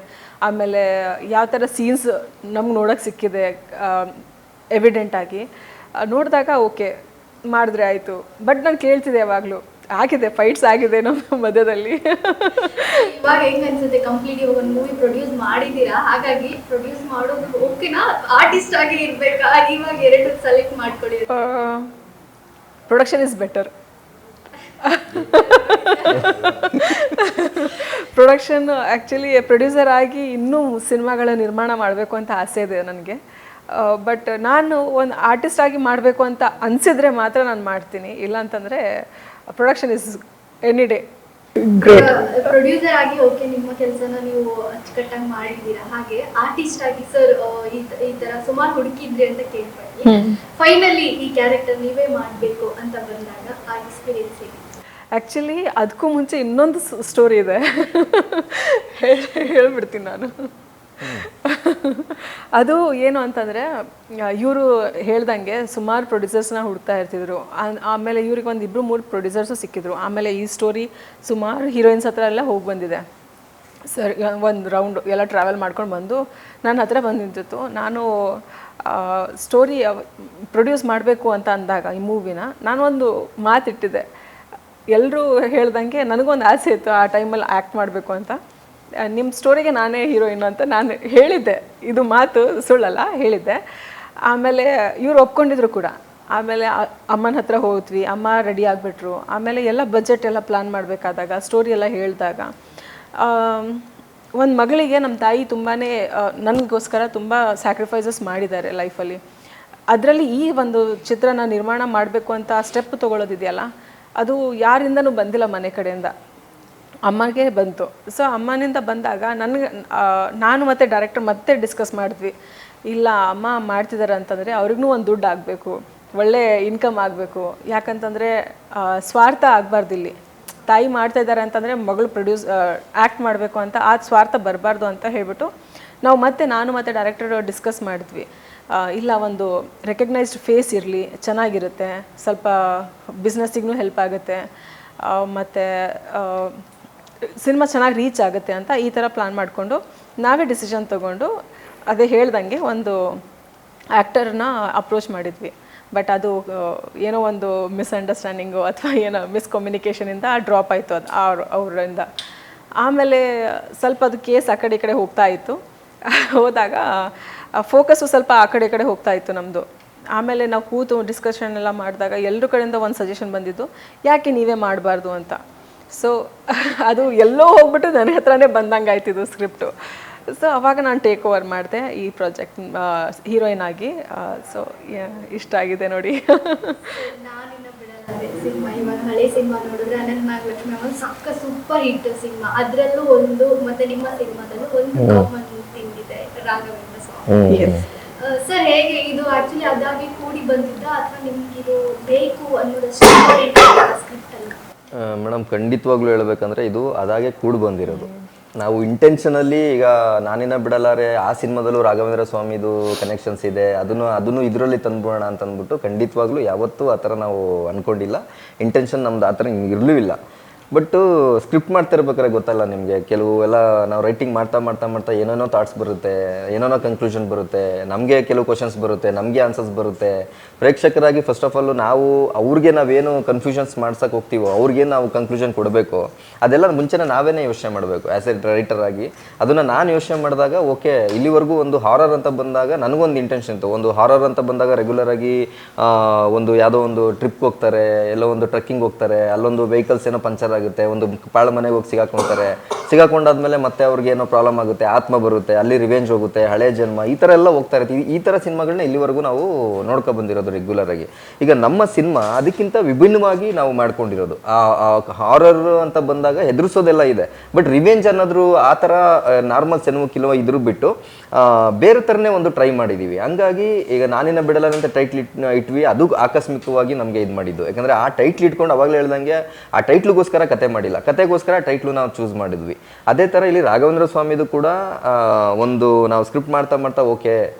ಆಮೇಲೆ ಯಾವ ಥರ ಸೀನ್ಸ್ ನಮ್ಗೆ ನೋಡೋಕ್ಕೆ ಸಿಕ್ಕಿದೆ ಎವಿಡೆಂಟಾಗಿ. ನೋಡಿದಾಗ ಓಕೆ ಮಾಡಿದ್ರೆ ಆಯಿತು. ಬಟ್ ನಾನು ಕೇಳ್ತಿದ್ದೆ ಯಾವಾಗಲೂ, ಆಗಿದೆ ಫೈಟ್ಸ್ ಆಗಿದೆ ನಮ್ಮ ಮಧ್ಯದಲ್ಲಿ. ಇವಾಗ ಹೆಂಗ್ ಅನ್ಸುತ್ತೆ, ಕಂಪ್ಲೀಟ್ ಇವಾಗ ಒಂದು ಮೂವಿ ಪ್ರೊಡ್ಯೂಸ್ ಮಾಡಿದ್ದೀರಾ, ಹಾಗಾಗಿ ಪ್ರೊಡ್ಯೂಸ್ ಮಾಡೋದು ಓಕೆನಾ, ಆರ್ಟಿಸ್ಟ್ ಆಗಿ ಇರ್ಬೇಕಾ, ಇವಾಗ ಎರಡು ಸೆಲೆಕ್ಟ್ ಮಾಡ್ಕೊಳ್ಳಿ. Production is better. Production actually producer ಆಗಿ ಇನ್ನೂ ಸಿನಿಮಾಗಳ ನಿರ್ಮಾಣ ಮಾಡಬೇಕು ಅಂತ ಆಸೆ ಇದೆ ನನಗೆ. ಬಟ್ ನಾನು ಒಂದು ಆರ್ಟಿಸ್ಟ್ ಆಗಿ ಮಾಡಬೇಕು ಅಂತ ಅನಿಸಿದ್ರೆ ಮಾತ್ರ ನಾನು ಮಾಡ್ತೀನಿ, ಇಲ್ಲ ಅಂತಂದರೆ production is any day great. Producer ಆಗಿ ಓಕೆ ನಿಮ್ಮ ಕೆಲಸನ ನೀವು ಅಚ್ಚುಕಟ್ಟಾಗಿ ಮಾಡಿದ್ದೀರಾ, ಹಾಗೆ ಆರ್ಟಿಸ್ಟ್ ಆಗಿ ಸರ್ ಈ ತರ ಸುಮಾರು ಹುಡುಕಿದ್ರಿ ಅಂತ ಕೇಳ್ಪಟ್ಟಿ, ಫೈನಲಿ ಈ ಕ್ಯಾರೆಕ್ಟರ್ ನೀವೇ ಮಾಡಬೇಕು ಅಂತ ಬಂದಾಗ ಆ ಎಕ್ಸ್ಪೀರಿಯನ್ಸ್ ಹೇಗೆ? ಆ್ಯಕ್ಚುಲಿ ಅದಕ್ಕೂ ಮುಂಚೆ ಇನ್ನೊಂದು ಸ್ಟೋರಿ ಇದೆ, ಹೇಳ್ಬಿಡ್ತೀನಿ ನಾನು. ಅದು ಏನು ಅಂತಂದರೆ ಇವರು ಹೇಳ್ದಂಗೆ ಸುಮಾರು ಪ್ರೊಡ್ಯೂಸರ್ಸ್ನ ಹುಡುಕ್ತಾ ಇರ್ತಿದ್ರು. ಆಮೇಲೆ ಇವ್ರಿಗೆ ಒಂದು 2-3 ಪ್ರೊಡ್ಯೂಸರ್ಸು ಸಿಕ್ಕಿದ್ರು. ಆಮೇಲೆ ಈ ಸ್ಟೋರಿ ಸುಮಾರು ಹೀರೋಯಿನ್ಸ್ ಹತ್ರ ಎಲ್ಲ ಹೋಗಿ ಬಂದಿದೆ ಸರ್. ಒಂದು ರೌಂಡ್ ಎಲ್ಲ ಟ್ರಾವೆಲ್ ಮಾಡ್ಕೊಂಡು ಬಂದು ನನ್ನ ಹತ್ರ ಬಂದು ನಿಂತಿತ್ತು. ನಾನು ಸ್ಟೋರಿ ಪ್ರೊಡ್ಯೂಸ್ ಮಾಡಬೇಕು ಅಂತ ಅಂದಾಗ ಈ ಮೂವಿನ ನಾನೊಂದು ಮಾತಿಟ್ಟಿದ್ದೆ. ಎಲ್ಲರೂ ಹೇಳ್ದಂಗೆ ನನಗೊಂದು ಆಸೆ ಇತ್ತು ಆ ಟೈಮಲ್ಲಿ ಆ್ಯಕ್ಟ್ ಮಾಡಬೇಕು ಅಂತ. ನಿಮ್ಮ ಸ್ಟೋರಿಗೆ ನಾನೇ ಹೀರೋಯಿನ್ ಅಂತ ನಾನು ಹೇಳಿದ್ದೆ, ಇದು ಮಾತು ಸುಳ್ಳಲ್ಲ, ಹೇಳಿದ್ದೆ. ಆಮೇಲೆ ಇವ್ರು ಒಪ್ಕೊಂಡಿದ್ರು ಕೂಡ. ಆಮೇಲೆ ಅಮ್ಮನ ಹತ್ರ ಹೋದ್ವಿ, ಅಮ್ಮ ರೆಡಿ ಆಗಿಬಿಟ್ರು. ಆಮೇಲೆ ಎಲ್ಲ ಬಜೆಟ್ ಎಲ್ಲ ಪ್ಲ್ಯಾನ್ ಮಾಡಬೇಕಾದಾಗ ಸ್ಟೋರಿ ಎಲ್ಲ ಹೇಳಿದಾಗ ಒಂದು ಮಗಳಿಗೆ ನಮ್ಮ ತಾಯಿ ತುಂಬಾ ನನಗೋಸ್ಕರ ತುಂಬ ಸ್ಯಾಕ್ರಿಫೈಸಸ್ ಮಾಡಿದ್ದಾರೆ ಲೈಫಲ್ಲಿ. ಅದರಲ್ಲಿ ಈ ಒಂದು ಚಿತ್ರನ ನಿರ್ಮಾಣ ಮಾಡಬೇಕು ಅಂತ ಸ್ಟೆಪ್ ತೊಗೊಳ್ಳೋದಿದೆಯಲ್ಲ, ಅದು ಯಾರಿಂದನೂ ಬಂದಿಲ್ಲ ಮನೆ ಕಡೆಯಿಂದ, ಅಮ್ಮಗೆ ಬಂತು. ಸೊ ಅಮ್ಮನಿಂದ ಬಂದಾಗ ನನಗೆ ನಾನು ಮತ್ತು ಡೈರೆಕ್ಟರ್ ಮತ್ತೆ ಡಿಸ್ಕಸ್ ಮಾಡಿದ್ವಿ. ಇಲ್ಲ, ಅಮ್ಮ ಮಾಡ್ತಿದ್ದಾರೆ ಅಂತಂದರೆ ಅವ್ರಿಗೂ ಒಂದು ದುಡ್ಡು ಆಗಬೇಕು, ಒಳ್ಳೆ ಇನ್ಕಮ್ ಆಗಬೇಕು. ಯಾಕಂತಂದರೆ ಸ್ವಾರ್ಥ ಆಗಬಾರ್ದು ಇಲ್ಲಿ. ತಾಯಿ ಮಾಡ್ತಾ ಇದ್ದಾರೆ ಅಂತಂದರೆ ಮಗಳು ಆ್ಯಕ್ಟ್ ಮಾಡಬೇಕು ಅಂತ ಆ ಸ್ವಾರ್ಥ ಬರಬಾರ್ದು ಅಂತ ಹೇಳ್ಬಿಟ್ಟು ನಾನು ಮತ್ತು ಡೈರೆಕ್ಟರ್ ಡಿಸ್ಕಸ್ ಮಾಡಿದ್ವಿ. ಇಲ್ಲ, ಒಂದು ರೆಕಗ್ನೈಸ್ಡ್ ಫೇಸ್ ಇರಲಿ, ಚೆನ್ನಾಗಿರುತ್ತೆ, ಸ್ವಲ್ಪ ಬಿಸ್ನೆಸ್ಸಿಗೂ ಹೆಲ್ಪ್ ಆಗುತ್ತೆ, ಮತ್ತು ಸಿನಿಮಾ ಚೆನ್ನಾಗಿ ರೀಚ್ ಆಗುತ್ತೆ ಅಂತ ಈ ಥರ ಪ್ಲ್ಯಾನ್ ಮಾಡಿಕೊಂಡು ನಾವೇ ಡಿಸಿಷನ್ ತೊಗೊಂಡು ಅದೇ ಹೇಳ್ದಂಗೆ ಒಂದು ಆ್ಯಕ್ಟರ್ನ ಅಪ್ರೋಚ್ ಮಾಡಿದ್ವಿ. ಬಟ್ ಅದು ಏನೋ ಒಂದು ಮಿಸ್ಅಂಡರ್ಸ್ಟ್ಯಾಂಡಿಂಗು ಅಥವಾ ಏನೋ ಮಿಸ್ಕಮ್ಯುನಿಕೇಷನಿಂದ ಡ್ರಾಪ್ ಆಯಿತು ಅದು ಅವರಿಂದ. ಆಮೇಲೆ ಸ್ವಲ್ಪ ಅದು ಕೇಸ್ ಆ ಕಡೆ ಈ ಕಡೆ ಹೋಗ್ತಾ ಇತ್ತು. ಹೋದಾಗ ಫೋಕಸ್ಸು ಸ್ವಲ್ಪ ಆ ಕಡೆ ಈ ಕಡೆ ಹೋಗ್ತಾ ಇತ್ತು ನಮ್ಮದು. ಆಮೇಲೆ ನಾವು ಕೂತು ಡಿಸ್ಕಷನ್ ಎಲ್ಲ ಮಾಡಿದಾಗ ಎಲ್ಲರ ಕಡೆಯಿಂದ ಒಂದು ಸಜೆಷನ್ ಬಂದಿದ್ದು, ಯಾಕೆ ನೀವೇ ಮಾಡಬಾರ್ದು ಅಂತ. ಸೊ ಅದು ಎಲ್ಲೋ ಹೋಗ್ಬಿಟ್ಟು ನನ್ನ ಹತ್ರನೇ ಬಂದಂಗೆ ಆಯ್ತಿದ್ದು ಸ್ಕ್ರಿಪ್ಟು. ಸೊ ಅವಾಗ ನಾನು ಟೇಕ್ ಓವರ್ ಮಾಡಿದೆ ಈ ಪ್ರಾಜೆಕ್ಟ್ ಹೀರೋಯಿನ್ ಆಗಿ. ಸೊ ಇಷ್ಟ ಆಗಿದೆ ನೋಡಿ. ನಾನಿನ್ನ ಬಿಡಲಾರೆ ಸಿನಿಮಾ, ಇವಾಗ ಹಳೆ ಸಿನಿಮಾ ನೋಡಿದ್ರೆ ಅನಂತ್ ನಾಗಲಕ್ಷ್ಮಿ ಅವರ ಸೂಪರ್ ಹಿಟ್ ಸಿನಿಮಾ, ಅದರಲ್ಲೂ ಒಂದು, ಮತ್ತೆ ನಿಮ್ಮ ಸಿನಿಮಾದಲ್ಲೂ ಒಂದು ಕಾಮನ್ ಥಿಂಗ್ ಇದೆ, ರಾಘವೇಂದ್ರ ಸ್ವಾಮಿ. ಸರ್, ಹೇಗೆ ಇದು ಆಕ್ಚುಲಿ ಅದಾಗಿ ಕೂಡಿ ಬಂದಿದ್ದ ಅಥವಾ ನಿಮ್ಗೆ ಇದು ಬೇಕು ಅನ್ನೋದಷ್ಟು ಸ್ಕ್ರಿಪ್ಟ್ ಅಲ್ಲ? ಮೇಡಮ್, ಖಂಡಿತವಾಗ್ಲೂ ಹೇಳ್ಬೇಕಂದ್ರೆ ಇದು ಅದಾಗೆ ಕೂಡಿ ಬಂದಿರೋದು. ನಾವು ಇಂಟೆನ್ಷನಲ್ಲಿ ಈಗ ನಾನಿನ್ನ ಬಿಡಲಾರೆ ಆ ಸಿನಿಮಾದಲ್ಲೂ ರಾಘವೇಂದ್ರ ಸ್ವಾಮಿದು ಕನೆಕ್ಷನ್ಸ್ ಇದೆ, ಅದನ್ನು ಇದರಲ್ಲಿ ತಂದ್ಬೋಣ ಅಂತ ಅಂದ್ಬಿಟ್ಟು ಖಂಡಿತವಾಗ್ಲೂ ಯಾವತ್ತೂ ಆ ಥರ ನಾವು ಅಂದ್ಕೊಂಡಿಲ್ಲ. ಇಂಟೆನ್ಷನ್ ನಮ್ದು ಆ ಥರ ಇರಲೂ ಇಲ್ಲ. ಬಟ್ಟು ಸ್ಕ್ರಿಪ್ಟ್ ಮಾಡ್ತಿರ್ಬೇಕಾದ್ರೆ ಗೊತ್ತಲ್ಲ ನಿಮಗೆ, ಕೆಲವು ಎಲ್ಲ ನಾವು ರೈಟಿಂಗ್ ಮಾಡ್ತಾ ಮಾಡ್ತಾ ಮಾಡ್ತಾ ಏನೇನೋ ಥಾಟ್ಸ್ ಬರುತ್ತೆ, ಏನೇನೋ ಕನ್ಕ್ಲೂಷನ್ ಬರುತ್ತೆ, ನಮಗೆ ಕೆಲವು ಕ್ವಶನ್ಸ್ ಬರುತ್ತೆ, ನಮಗೆ ಆನ್ಸರ್ಸ್ ಬರುತ್ತೆ. ಪ್ರೇಕ್ಷಕರಾಗಿ ಫಸ್ಟ್ ಆಫ್ ಆಲ್ ನಾವು ಅವ್ರಿಗೆ ನಾವೇನು ಕನ್ಫ್ಯೂಷನ್ಸ್ ಮಾಡ್ಸಕ್ಕೆ ಹೋಗ್ತೀವೋ, ಅವ್ರಿಗೆ ನಾವು ಕನ್ಕ್ಲೂಷನ್ ಕೊಡಬೇಕು, ಅದೆಲ್ಲ ಮುಂಚೆನೇ ನಾವೇನೇ ಯೋಚನೆ ಮಾಡಬೇಕು ಆ್ಯಸ್ ಎ ರೈಟರ್ ಆಗಿ. ಅದನ್ನು ನಾನು ಯೋಚನೆ ಮಾಡಿದಾಗ ಓಕೆ, ಇಲ್ಲಿವರೆಗೂ ಒಂದು ಹಾರರ್ ಅಂತ ಬಂದಾಗ ನನಗೊಂದು ಇಂಟೆನ್ಷನ್ ಇತ್ತು. ಒಂದು ಹಾರರ್ ಅಂತ ಬಂದಾಗ ರೆಗ್ಯುಲರ್ ಆಗಿ ಒಂದು ಯಾವುದೋ ಒಂದು ಟ್ರಿಪ್ಗೆ ಹೋಗ್ತಾರೆ, ಎಲ್ಲೋ ಒಂದು ಟ್ರೆಕ್ಕಿಂಗ್ ಹೋಗ್ತಾರೆ, ಅಲ್ಲೊಂದು ವೆಹಿಕಲ್ಸ್ ಏನೋ ಪಂಚರ್ ಆಗುತ್ತೆ, ಒಂದು ಪಾಳ ಮನೆಗೆ ಹೋಗಿ ಸಿಗಾಕೊಂಡಾದ್ಮೇಲೆ ಮತ್ತೆ ಅವ್ರಿಗೆ ಏನೋ ಪ್ರಾಬ್ಲಮ್ ಆಗುತ್ತೆ, ಆತ್ಮ ಬರುತ್ತೆ, ಅಲ್ಲಿ ರಿವೆಂಜ್ ಹೋಗುತ್ತೆ, ಹಳೆ ಜನ್ಮ, ಈ ಥರ ಎಲ್ಲ ಹೋಗ್ತಾ ಇರ್ತೀವಿ. ಈ ಥರ ಸಿನಿಮಾಗಳನ್ನ ಇಲ್ಲಿವರೆಗೂ ನಾವು ನೋಡ್ಕೊ ಬಂದಿರೋದು ರೆಗ್ಯುಲರ್ ಆಗಿ. ಈಗ ನಮ್ಮ ಸಿನಿಮಾ ಅದಕ್ಕಿಂತ ವಿಭಿನ್ನವಾಗಿ ನಾವು ಮಾಡ್ಕೊಂಡಿರೋದು. ಹಾರರ್ ಅಂತ ಬಂದಾಗ ಹೆದರ್ಸೋದೆಲ್ಲ ಇದೆ, ಬಟ್ ರಿವೆಂಜ್ ಅನ್ನೋದ್ರು ಆ ಥರ ನಾರ್ಮಲ್ ಸಿನಿಮಾಕ್ಕಿಲ್ವ ಇದ್ರು ಬಿಟ್ಟು ಬೇರೆ ಥರನೇ ಒಂದು ಟ್ರೈ ಮಾಡಿದ್ದೀವಿ. ಹಂಗಾಗಿ ಈಗ ನಾನಿನ್ನ ಬಿಡಲ್ಲ ಅಂತ ಟೈಟ್ಲ್ ಇಟ್ವಿ, ಅದು ಆಕಸ್ಮಿಕವಾಗಿ ನಮಗೆ ಇದು ಮಾಡಿದ್ದು. ಯಾಕಂದರೆ ಆ ಟೈಟ್ಲ್ ಇಟ್ಕೊಂಡು ಅವಾಗಲೇ ಹೇಳ್ದಂಗೆ ಆ ಟೈಟ್ಲಿಗೋಸ್ಕರ ಕತೆ ಮಾಡಿಲ್ಲ, ಕತೆಗೋಸ್ಕರ ಟೈಟ್ಲು ನಾವು ಚೂಸ್ ಮಾಡಿದ್ವಿ. ಅದೇ ಥರ ಇಲ್ಲಿ ರಾಘವೇಂದ್ರ ಸ್ವಾಮಿದು ಕೂಡ ಒಂದು ನಾವು ಸ್ಕ್ರಿಪ್ಟ್ ಮಾಡ್ತಾ ಮಾಡ್ತಾ ಓಕೆ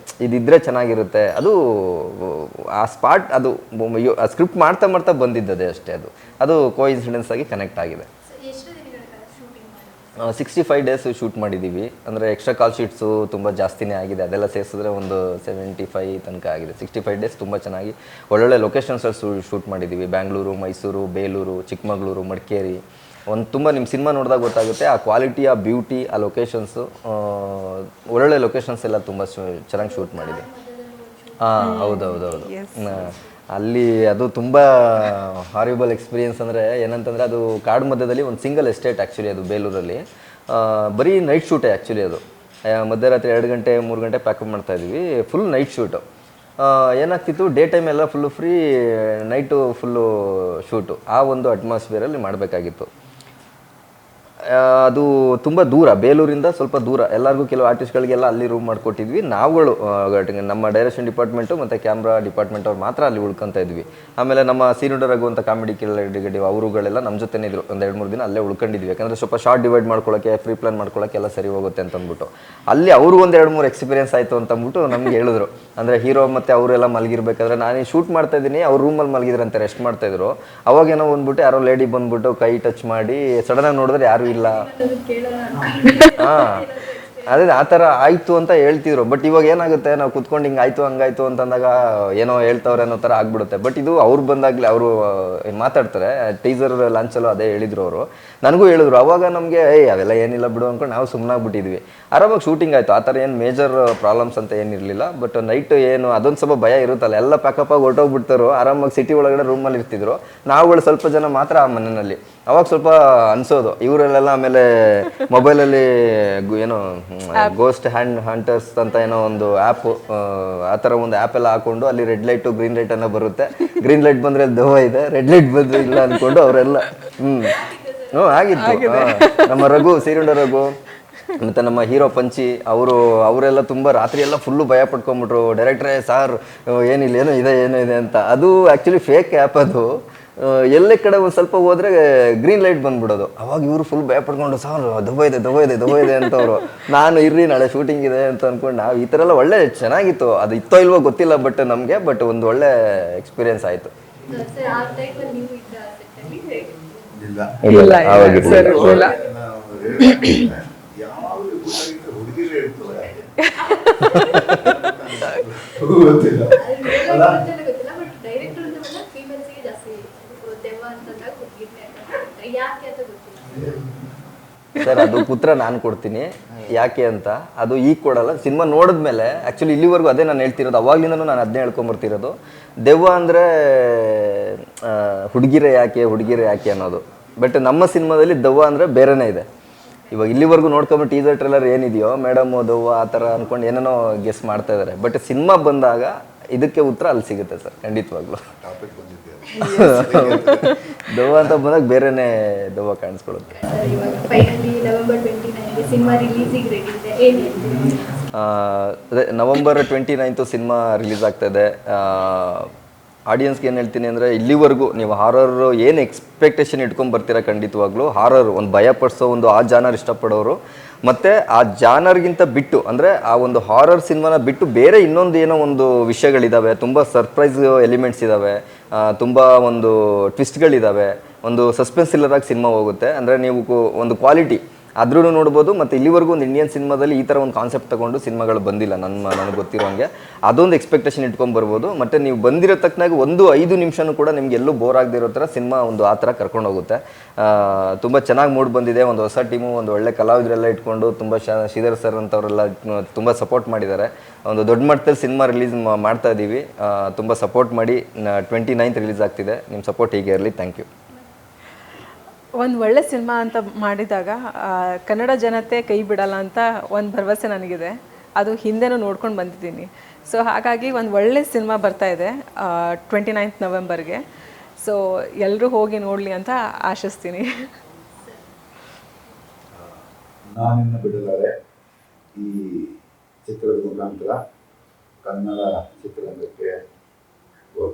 ಇದಿದ್ರೆ ಚೆನ್ನಾಗಿರುತ್ತೆ, ಅದು ಆ ಸ್ಪಾಟ್ ಅದು ಸ್ಕ್ರಿಪ್ಟ್ ಮಾಡ್ತಾ ಮಾಡ್ತಾ ಬಂದಿದ್ದದೆ ಅಷ್ಟೇ. ಅದು ಕೋಇನ್ಸಿಡೆನ್ಸ್ ಆಗಿ ಕನೆಕ್ಟ್ ಆಗಿದೆ. 65 ಡೇಸ್ ಶೂಟ್ ಮಾಡಿದ್ದೀವಿ. ಅಂದರೆ ಎಕ್ಸ್ಟ್ರಾ ಕಾಲ್ ಶೀಟ್ಸು ತುಂಬ ಜಾಸ್ತಿನೇ ಆಗಿದೆ, ಅದೆಲ್ಲ ಸೇರಿಸಿದ್ರೆ ಒಂದು 75 ತನಕ ಆಗಿದೆ. 65 ಡೇಸ್ ತುಂಬ ಚೆನ್ನಾಗಿ ಒಳ್ಳೊಳ್ಳೆ ಲೊಕೇಶನ್ಸಲ್ಲಿ ಶೂಟ್ ಮಾಡಿದ್ದೀವಿ. ಬ್ಯಾಂಗ್ಳೂರು, ಮೈಸೂರು, ಬೇಲೂರು, ಚಿಕ್ಕಮಗಳೂರು, ಮಡಿಕೇರಿ. ತುಂಬ ನಿಮ್ಮ ಸಿನಿಮಾ ನೋಡಿದಾಗ ಗೊತ್ತಾಗುತ್ತೆ ಆ ಕ್ವಾಲಿಟಿ, ಆ ಬ್ಯೂಟಿ, ಆ ಲೊಕೇಶನ್ಸು, ಒಳ್ಳೊಳ್ಳೆ ಲೊಕೇಶನ್ಸ್ ಎಲ್ಲ ತುಂಬ ಚೆನ್ನಾಗಿ ಶೂಟ್ ಮಾಡಿದೆ. ಹೌದೌದೌದು. ಅಲ್ಲಿ ಅದು ತುಂಬ ಹಾರಿಬಲ್ ಎಕ್ಸ್ಪೀರಿಯನ್ಸ್. ಅಂದರೆ ಏನಂತಂದರೆ ಅದು ಕಾಡು ಮಧ್ಯದಲ್ಲಿ ಒಂದು ಸಿಂಗಲ್ ಎಸ್ಟೇಟ್ ಆ್ಯಕ್ಚುಲಿ, ಅದು ಬೇಲೂರಲ್ಲಿ ಬರೀ ನೈಟ್ ಶೂಟೇ ಆ್ಯಕ್ಚುಲಿ. ಅದು ಮಧ್ಯರಾತ್ರಿ 2 ಗಂಟೆ 3 ಗಂಟೆ ಪ್ಯಾಕಪ್ ಮಾಡ್ತಾಯಿದ್ವಿ, ಫುಲ್ ನೈಟ್ ಶೂಟು. ಏನಾಗ್ತಿತ್ತು, ಡೇ ಟೈಮ್ ಎಲ್ಲ full free, night full shoot. ಆ ಒಂದು ಅಟ್ಮಾಸ್ಫಿಯರಲ್ಲಿ ಮಾಡಬೇಕಾಗಿತ್ತು. ಅದು ತುಂಬ ದೂರ, ಬೇಲೂರಿಂದ ಸ್ವಲ್ಪ ದೂರ. ಎಲ್ಲರಿಗೂ ಕೆಲವು ಆರ್ಟಿಸ್ಟ್ಗಳಿಗೆಲ್ಲ ಅಲ್ಲಿ ರೂಮ್ ಮಾಡಿಕೊಟ್ಟಿದ್ವಿ. ನಾವುಗಳು ನಮ್ಮ ಡೈರೆಕ್ಷನ್ ಡಿಪಾರ್ಟ್ಮೆಂಟು ಮತ್ತು ಕ್ಯಾಮ್ರಾ ಡಿಪಾರ್ಟ್ಮೆಂಟ್ ಅವ್ರು ಮಾತ್ರ ಅಲ್ಲಿ ಉಳ್ಕೊತಾ ಇದ್ವಿ. ಆಮೇಲೆ ನಮ್ಮ ಸೀನಿಯರ್ ಆಗುವಂಥ ಕಾಮಿಡಿ ಕಿಲಾಡಿಗಳು ಅವರುಗಳೆಲ್ಲ ನಮ್ಮ ಜೊತೆನೇ ಇದ್ರು. ಒಂದು 2-3 ದಿನ ಅಲ್ಲೇ ಉಳ್ಕೊಂಡಿದ್ವಿ. ಯಾಕಂದರೆ ಸ್ವಲ್ಪ ಶಾರ್ಟ್ ಡಿವೈಡ್ ಮಾಡ್ಕೊಳ್ಳೋಕ್ಕೆ, ಫ್ರೀ ಪ್ಲಾನ್ ಮಾಡ್ಕೊಳ್ಳೋಕ್ಕೆ ಎಲ್ಲ ಸರಿ ಹೋಗುತ್ತೆ ಅಂತಂದ್ಬಿಟ್ಟು ಅಲ್ಲಿ ಅವರು ಒಂದು 2-3 ಎಕ್ಸ್ಪೀರಿಯನ್ಸ್ ಆಯಿತು ಅಂತಂದ್ಬಿಟ್ಟು ನಮ್ಗೆ ಹೇಳಿದ್ರು. ಅಂದರೆ ಹೀರೋ ಮತ್ತು ಅವರೆಲ್ಲ ಮಲಗಿರ್ಬೇಕಾದ್ರೆ ನಾನು ಶೂಟ್ ಮಾಡ್ತಾ ಇದ್ದೀನಿ, ಅವ್ರು ರೂಮಲ್ಲಿ ಮಲಗಿದ್ರಂತೆ, ರೆಸ್ಟ್ ಮಾಡ್ತಾಯಿದ್ರು. ಅವಾಗೇನೋ ಬಂದ್ಬಿಟ್ಟು ಯಾರೋ ಲೇಡಿ ಬಂದ್ಬಿಟ್ಟು ಕೈ ಟಚ್ ಮಾಡಿ ಸಡನ್ನಾಗಿ ನೋಡಿದ್ರೆ ಯಾರು ಇಲ್ಲ. ಅದೇ ಆ ಥರ ಆಯಿತು ಅಂತ ಹೇಳ್ತಿದ್ರು. ಬಟ್ ಇವಾಗ ಏನಾಗುತ್ತೆ, ನಾವು ಕುತ್ಕೊಂಡು ಹಿಂಗೆ ಆಯಿತು ಹಂಗಾಯ್ತು ಅಂತಂದಾಗ ಏನೋ ಹೇಳ್ತವ್ರೆ ಅನ್ನೋ ಥರ ಆಗ್ಬಿಡುತ್ತೆ. ಬಟ್ ಇದು ಅವ್ರು ಬಂದಾಗಲೇ ಅವರು ಮಾತಾಡ್ತಾರೆ. ಟೀಸರ್ ಲಾಂಚಲ್ಲೂ ಅದೇ ಹೇಳಿದ್ರು ಅವರು, ನನಗೂ ಹೇಳಿದ್ರು. ಅವಾಗ ನಮಗೆ ಅವೆಲ್ಲ ಏನಿಲ್ಲ ಬಿಡು ಅಂದ್ಕೊಂಡು ನಾವು ಸುಮ್ಮನಾಗ್ಬಿಟ್ಟಿದ್ವಿ. ಆರಾಮಾಗಿ ಶೂಟಿಂಗ್ ಆಯಿತು. ಆ ಥರ ಏನು ಮೇಜರ್ ಪ್ರಾಬ್ಲಮ್ಸ್ ಅಂತ ಏನಿರಲಿಲ್ಲ. ಬಟ್ ನೈಟ್ ಏನು ಅದೊಂದು ಸ್ವಲ್ಪ ಭಯ ಇರುತ್ತಲ್ಲ, ಎಲ್ಲ ಪ್ಯಾಕಪ್ಪಾಗಿ ಹೊರಟೋಗ್ಬಿಡ್ತಾರೋ, ಆರಾಮಾಗಿ ಸಿಟಿ ಒಳಗಡೆ ರೂಮಲ್ಲಿ ಇರ್ತಿದ್ರು. ನಾವುಗಳು ಸ್ವಲ್ಪ ಜನ ಮಾತ್ರ ಆ ಮನೆಯಲ್ಲಿ ಅವಾಗ ಸ್ವಲ್ಪ ಅನ್ಸೋದು ಇವರಲ್ಲೆಲ್ಲ. ಆಮೇಲೆ ಮೊಬೈಲಲ್ಲಿ ಏನೋ ಗೋಸ್ಟ್ ಹಂಟರ್ಸ್ ಅಂತ ಏನೋ ಒಂದು ಆ್ಯಪು, ಆ ಥರ ಒಂದು ಆ್ಯಪ್ ಎಲ್ಲ ಹಾಕೊಂಡು ಅಲ್ಲಿ ರೆಡ್ ಲೈಟು ಗ್ರೀನ್ ಲೈಟ್ ಅನ್ನೋ ಬರುತ್ತೆ. ಗ್ರೀನ್ ಲೈಟ್ ಬಂದರೆ ಅಲ್ಲಿ ದೆವ್ವ ಇದೆ, ರೆಡ್ ಲೈಟ್ ಬಂದರೆ ಇಲ್ಲ ಅಂದ್ಕೊಂಡು ಅವರೆಲ್ಲ ಆಗಿತ್ತು. ನಮ್ಮ ರಘು, ಸೀರುಂಡ ರಘು ಮತ್ತು ನಮ್ಮ ಹೀರೋ ಪಂಚಿ ಅವರೆಲ್ಲ ತುಂಬ ರಾತ್ರಿ ಎಲ್ಲ ಫುಲ್ಲು ಭಯ ಪಡ್ಕೊಂಬಿಟ್ರು. ಡೈರೆಕ್ಟ್ರೇ ಸಾರ್ ಏನಿಲ್ಲ ಏನೋ ಇದೆ ಅಂತ. ಅದು ಆ್ಯಕ್ಚುಲಿ ಫೇಕ್ ಆ್ಯಪ್. ಅದು ಎಲ್ಲೇ ಕಡೆ ಒಂದು ಸ್ವಲ್ಪ ಹೋದರೆ ಗ್ರೀನ್ ಲೈಟ್ ಬಂದ್ಬಿಡೋದು. ಅವಾಗ ಇವರು ಫುಲ್ ಭಯ ಪಡ್ಕೊಂಡು ಸಾರ್ ದೆವ್ವ ಇದೆ ಅಂತವ್ರು. ನಾನು ಇರ್ರಿ ನಾಳೆ ಶೂಟಿಂಗ್ ಇದೆ ಅಂತ ಅಂದ್ಕೊಂಡು ನಾವು ಈ ಥರ ಎಲ್ಲ ಒಳ್ಳೆ ಚೆನ್ನಾಗಿತ್ತು. ಅದು ಇತ್ತೋ ಇಲ್ವೋ ಗೊತ್ತಿಲ್ಲ, ಬಟ್ ನಮಗೆ ಒಂದು ಒಳ್ಳೆ ಎಕ್ಸ್ಪೀರಿಯನ್ಸ್ ಆಯಿತು. ಸರ್ ಆ ಟೈಮಲ್ಲಿ ನೀವು ಇದ್ದ ಸೆಟ್ಟಲ್ಲಿ ಹೇಗೆ? ಇಲ್ಲ ಆವಾಗಿರಲಿಲ್ಲ. ಯಾವುದು ಗೊತ್ತಾಗಿತ್ತು ಹುಡುಗಿರೇ ಇರ್ತವೆ ಗೊತ್ತಿಲ್ಲ, ಬಟ್ ಡೈರೆಕ್ಟರ್ ಅಂತ ಫೀಮೇಲ್ಸ್ಗೆ ಜಾಸ್ತಿ ದೆವ್ವ ಅಂತಂದಾಗ ಹುಡುಗಿರ್ನೇ ಯಾಕೆ ಅಂತ ಗೊತ್ತಿಲ್ಲ ಸರ್. ಅದು ಉತ್ತರ ನಾನು ಕೊಡ್ತೀನಿ ಯಾಕೆ ಅಂತ. ಅದು ಈಗ ಕೊಡಲ್ಲ. ಸಿನಿಮಾ ನೋಡಿದ್ಮೇಲೆ ಆ್ಯಕ್ಚುಲಿ ಇಲ್ಲಿವರೆಗೂ ಅದೇ ನಾನು ಹೇಳ್ತಿರೋದು, ಅವಾಗ್ಲಿಂದನೂ ನಾನು ಅದನ್ನೇ ಹೇಳ್ಕೊಂಬರ್ತಿರೋದು. ದೆವ್ವ ಅಂದರೆ ಹುಡುಗಿರೇ ಯಾಕೆ ಅನ್ನೋದು. ಬಟ್ ನಮ್ಮ ಸಿನಿಮಾದಲ್ಲಿ ದೆವ್ವ ಅಂದರೆ ಬೇರೆನೇ ಇದೆ. ಇವಾಗ ಇಲ್ಲಿವರೆಗೂ ನೋಡ್ಕೊಂಬಿಟ್ಟು ಟೀಸರ್ ಟ್ರೇಲರ್ ಏನಿದೆಯೋ ಮೇಡಮ್ ದೆವ್ವ ಆ ಥರ ಅಂದ್ಕೊಂಡು ಏನೇನೋ ಗೆಸ್ ಮಾಡ್ತಾ ಇದ್ದಾರೆ. ಬಟ್ ಸಿನಿಮಾ ಬಂದಾಗ ಇದಕ್ಕೆ ಉತ್ತರ ಅಲ್ಲಿ ಸಿಗುತ್ತೆ ಸರ್, ಖಂಡಿತವಾಗ್ಲೂ. ಟಾಪಿಕ್ ಬಂದಿದೆ ದೆವ್ವ ಅಂತ ಬಂದಾಗ ಬೇರೆನೇ ದೆವ್ವ ಕಾಣಿಸ್ಕೊಳ್ಳುತ್ತೆ. ಇವಾಗ ಫೈನಲಿ ನವೆಂಬರ್ 29 ಸಿನಿಮಾ ರಿಲೀಸಿಗೆ ರೆಡಿ ಇದೆ, ಏನು ಹೇಳ್ತೀವಿ? ಅದೇ ನವೆಂಬರ್ 29 ಸಿನಿಮಾ ರಿಲೀಸ್ ಆಗ್ತಾಯಿದೆ. ಆಡಿಯನ್ಸ್ಗೆ ಏನು ಹೇಳ್ತೀನಿ ಅಂದರೆ, ಇಲ್ಲಿವರೆಗೂ ನೀವು ಹಾರರ್ ಏನು ಎಕ್ಸ್ಪೆಕ್ಟೇಷನ್ ಇಟ್ಕೊಂಡು ಬರ್ತೀರಾ, ಖಂಡಿತವಾಗ್ಲೂ ಹಾರರ್ ಒಂದು ಭಯ ಪಡಿಸೋ ಒಂದು ಆ ಜಾನರ್ ಇಷ್ಟಪಡೋರು, ಮತ್ತು ಆ ಜಾನರ್ಗಿಂತ ಬಿಟ್ಟು ಅಂದರೆ ಆ ಒಂದು ಹಾರರ್ ಸಿನಿಮಾನ ಬಿಟ್ಟು ಬೇರೆ ಇನ್ನೊಂದು ಏನೋ ಒಂದು ವಿಷಯಗಳಿದ್ದಾವೆ, ತುಂಬ ಸರ್ಪ್ರೈಸ್ ಎಲಿಮೆಂಟ್ಸ್ ಇದ್ದಾವೆ, ತುಂಬ ಒಂದು ಟ್ವಿಸ್ಟ್ಗಳಿದ್ದಾವೆ, ಒಂದು ಸಸ್ಪೆನ್ಸ್ ಇಲ್ಲದಾಗ ಸಿನಿಮಾ ಹೋಗುತ್ತೆ. ಅಂದರೆ ನೀವು ಒಂದು ಕ್ವಾಲಿಟಿ ಆದ್ರೂ ನೋಡ್ಬೋದು. ಮತ್ತು ಇಲ್ಲಿವರೆಗೂ ಒಂದು ಇಂಡಿಯನ್ ಸಿನಿಮಾದಲ್ಲಿ ಈ ಥರ ಒಂದು ಕಾನ್ಸೆಪ್ಟ್ ತೊಗೊಂಡು ಸಿನಿಮಾಗಳು ಬಂದಿಲ್ಲ ನನಗೆ ಗೊತ್ತಿರೋಂಗೆ. ಅದೊಂದು ಎಕ್ಸ್ಪೆಕ್ಟೇಷನ್ ಇಟ್ಕೊಂಡು ಬರ್ಬೋದು. ಮತ್ತು ನೀವು ಬಂದಿರೋ ತಕ್ಕನಾಗ 1-5 ನಿಮಿಷನೂ ಕೂಡ ನಿಮ್ಗೆ ಎಲ್ಲೂ ಬೋರ್ ಆಗದಿರೋ ಥರ ಸಿನಿಮಾ ಒಂದು ಆ ಥರ ಕರ್ಕೊಂಡು ಹೋಗುತ್ತೆ. ತುಂಬ ಚೆನ್ನಾಗಿ ಮೂಡ್ ಬಂದಿದೆ. ಒಂದು ಹೊಸ ಟೀಮು, ಒಂದು ಒಳ್ಳೆ ಕಲಾವಿದರೆಲ್ಲ ಇಟ್ಕೊಂಡು ತುಂಬ ಶ್ರೀಧರ್ ಸರ್ ಅಂತವರೆಲ್ಲ ತುಂಬ ಸಪೋರ್ಟ್ ಮಾಡಿದ್ದಾರೆ. ಒಂದು ದೊಡ್ಡ ಮಟ್ಟದಲ್ಲಿ ಸಿನಿಮಾ ರಿಲೀಸ್ ಮಾಡ್ತಾ ಇದ್ದೀವಿ. ತುಂಬ ಸಪೋರ್ಟ್ ಮಾಡಿ. 29 ರಿಲೀಸ್ ಆಗ್ತಿದೆ. ನಿಮ್ಮ ಸಪೋರ್ಟ್ ಹೀಗೆ ಇರಲಿ. Thank you. ಒಂದು ಒಳ್ಳೆ ಸಿನಿಮಾ ಅಂತ ಮಾಡಿದಾಗ ಕನ್ನಡ ಜನತೆ ಕೈ ಬಿಡಲ್ಲ ಅಂತ ಒಂದು ಭರವಸೆ ನನಗಿದೆ. ಅದು ಹಿಂದೆನೂ ನೋಡ್ಕೊಂಡು ಬಂದಿದ್ದೀನಿ. ಸೊ ಹಾಗಾಗಿ ಒಂದು ಒಳ್ಳೆ ಸಿನಿಮಾ ಬರ್ತಾ ಇದೆ 29 ನವೆಂಬರ್ಗೆ. ಸೊ ಎಲ್ಲರೂ ಹೋಗಿ ನೋಡಲಿ ಅಂತ ಆಶಿಸ್ತೀನಿ. ನಾನಿನ್ನು ಬಿಡಲಾರೆ ಈ ಚಿತ್ರದ ಮುಖಾಂತರ ಕನ್ನಡ ಚಿತ್ರರಂಗಕ್ಕೆ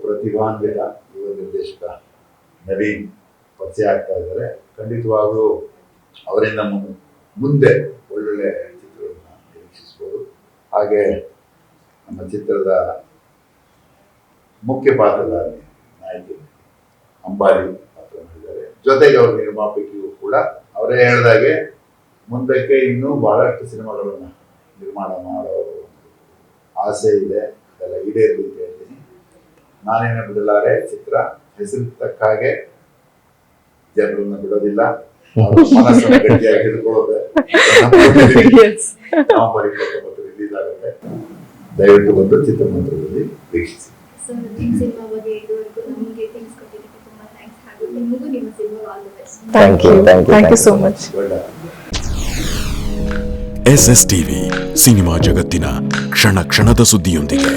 ಪ್ರತಿಭಾನ್ವಿತ ಯುವ ನಿರ್ದೇಶಕ ನವೀನ್ ಪರಿಚಯ ಆಗ್ತಾ ಇದ್ದಾರೆ. ಖಂಡಿತವಾಗಲೂ ಅವರಿಂದ ಮುಂದೆ ಒಳ್ಳೊಳ್ಳೆ ಚಿತ್ರಗಳನ್ನ ನಿರೀಕ್ಷಿಸ್ಬೋದು. ಹಾಗೆ ನಮ್ಮ ಚಿತ್ರದ ಮುಖ್ಯ ಪಾತ್ರದ ನಾಯಕಿ ಅಂಬಾಲಿ ಪಾತ್ರ ಮಾಡಿದ್ದಾರೆ. ಜೊತೆಗೆ ಅವ್ರ ನಿರ್ಮಾಪಕಿಯು ಕೂಡ ಅವರೇ ಹೇಳಿದಾಗೆ ಮುಂದಕ್ಕೆ ಇನ್ನೂ ಬಹಳಷ್ಟು ಸಿನಿಮಾಗಳನ್ನು ನಿರ್ಮಾಣ ಮಾಡೋ ಆಸೆ ಇದೆ. ಅದೆಲ್ಲ ಈಡೇರಲಿ ಅಂತ ಹೇಳ್ತೀನಿ. ನಾನೇನು ಬಿಡಲಾರೆ ಚಿತ್ರ ಹೆಸರು ತಕ್ಕ ಹಾಗೆ ಜನರನ್ನ ಬಿಡೋದಿಲ್ಲ, ಮನಸ್ಸನ್ನು ಗಟ್ಟಿಯಾಗಿ ಹಿಡ್ಕೊಳ್ಳೋದೆ. ನವೆಂಬರ್ 29 ರಿಲೀಸ್ ಆಗುತ್ತೆ. ದಯವಿಟ್ಟು ಬಂದು ಚಿತ್ರಮಂದಿರದಲ್ಲಿ ವೀಕ್ಷಿಸಿ. ಸಿನಿಮಾ ಬಗ್ಗೆ ಇದುವರೆಗೂ ನಮಗೆ ತಿಳಿಸ್ಕೊಟ್ಟಿದ್ದಕ್ಕೆ ತುಂಬಾ ಥ್ಯಾಂಕ್ಸ್. ಹಾಗೂ ನಿಮಗೂ ನಿಮ್ಮ cinema all the best. Thank you so much. SSTV cinema ಜಗತ್ತಿನ ಕ್ಷಣ ಕ್ಷಣದ ಸುದ್ದಿಯೊಂದಿಗೆ.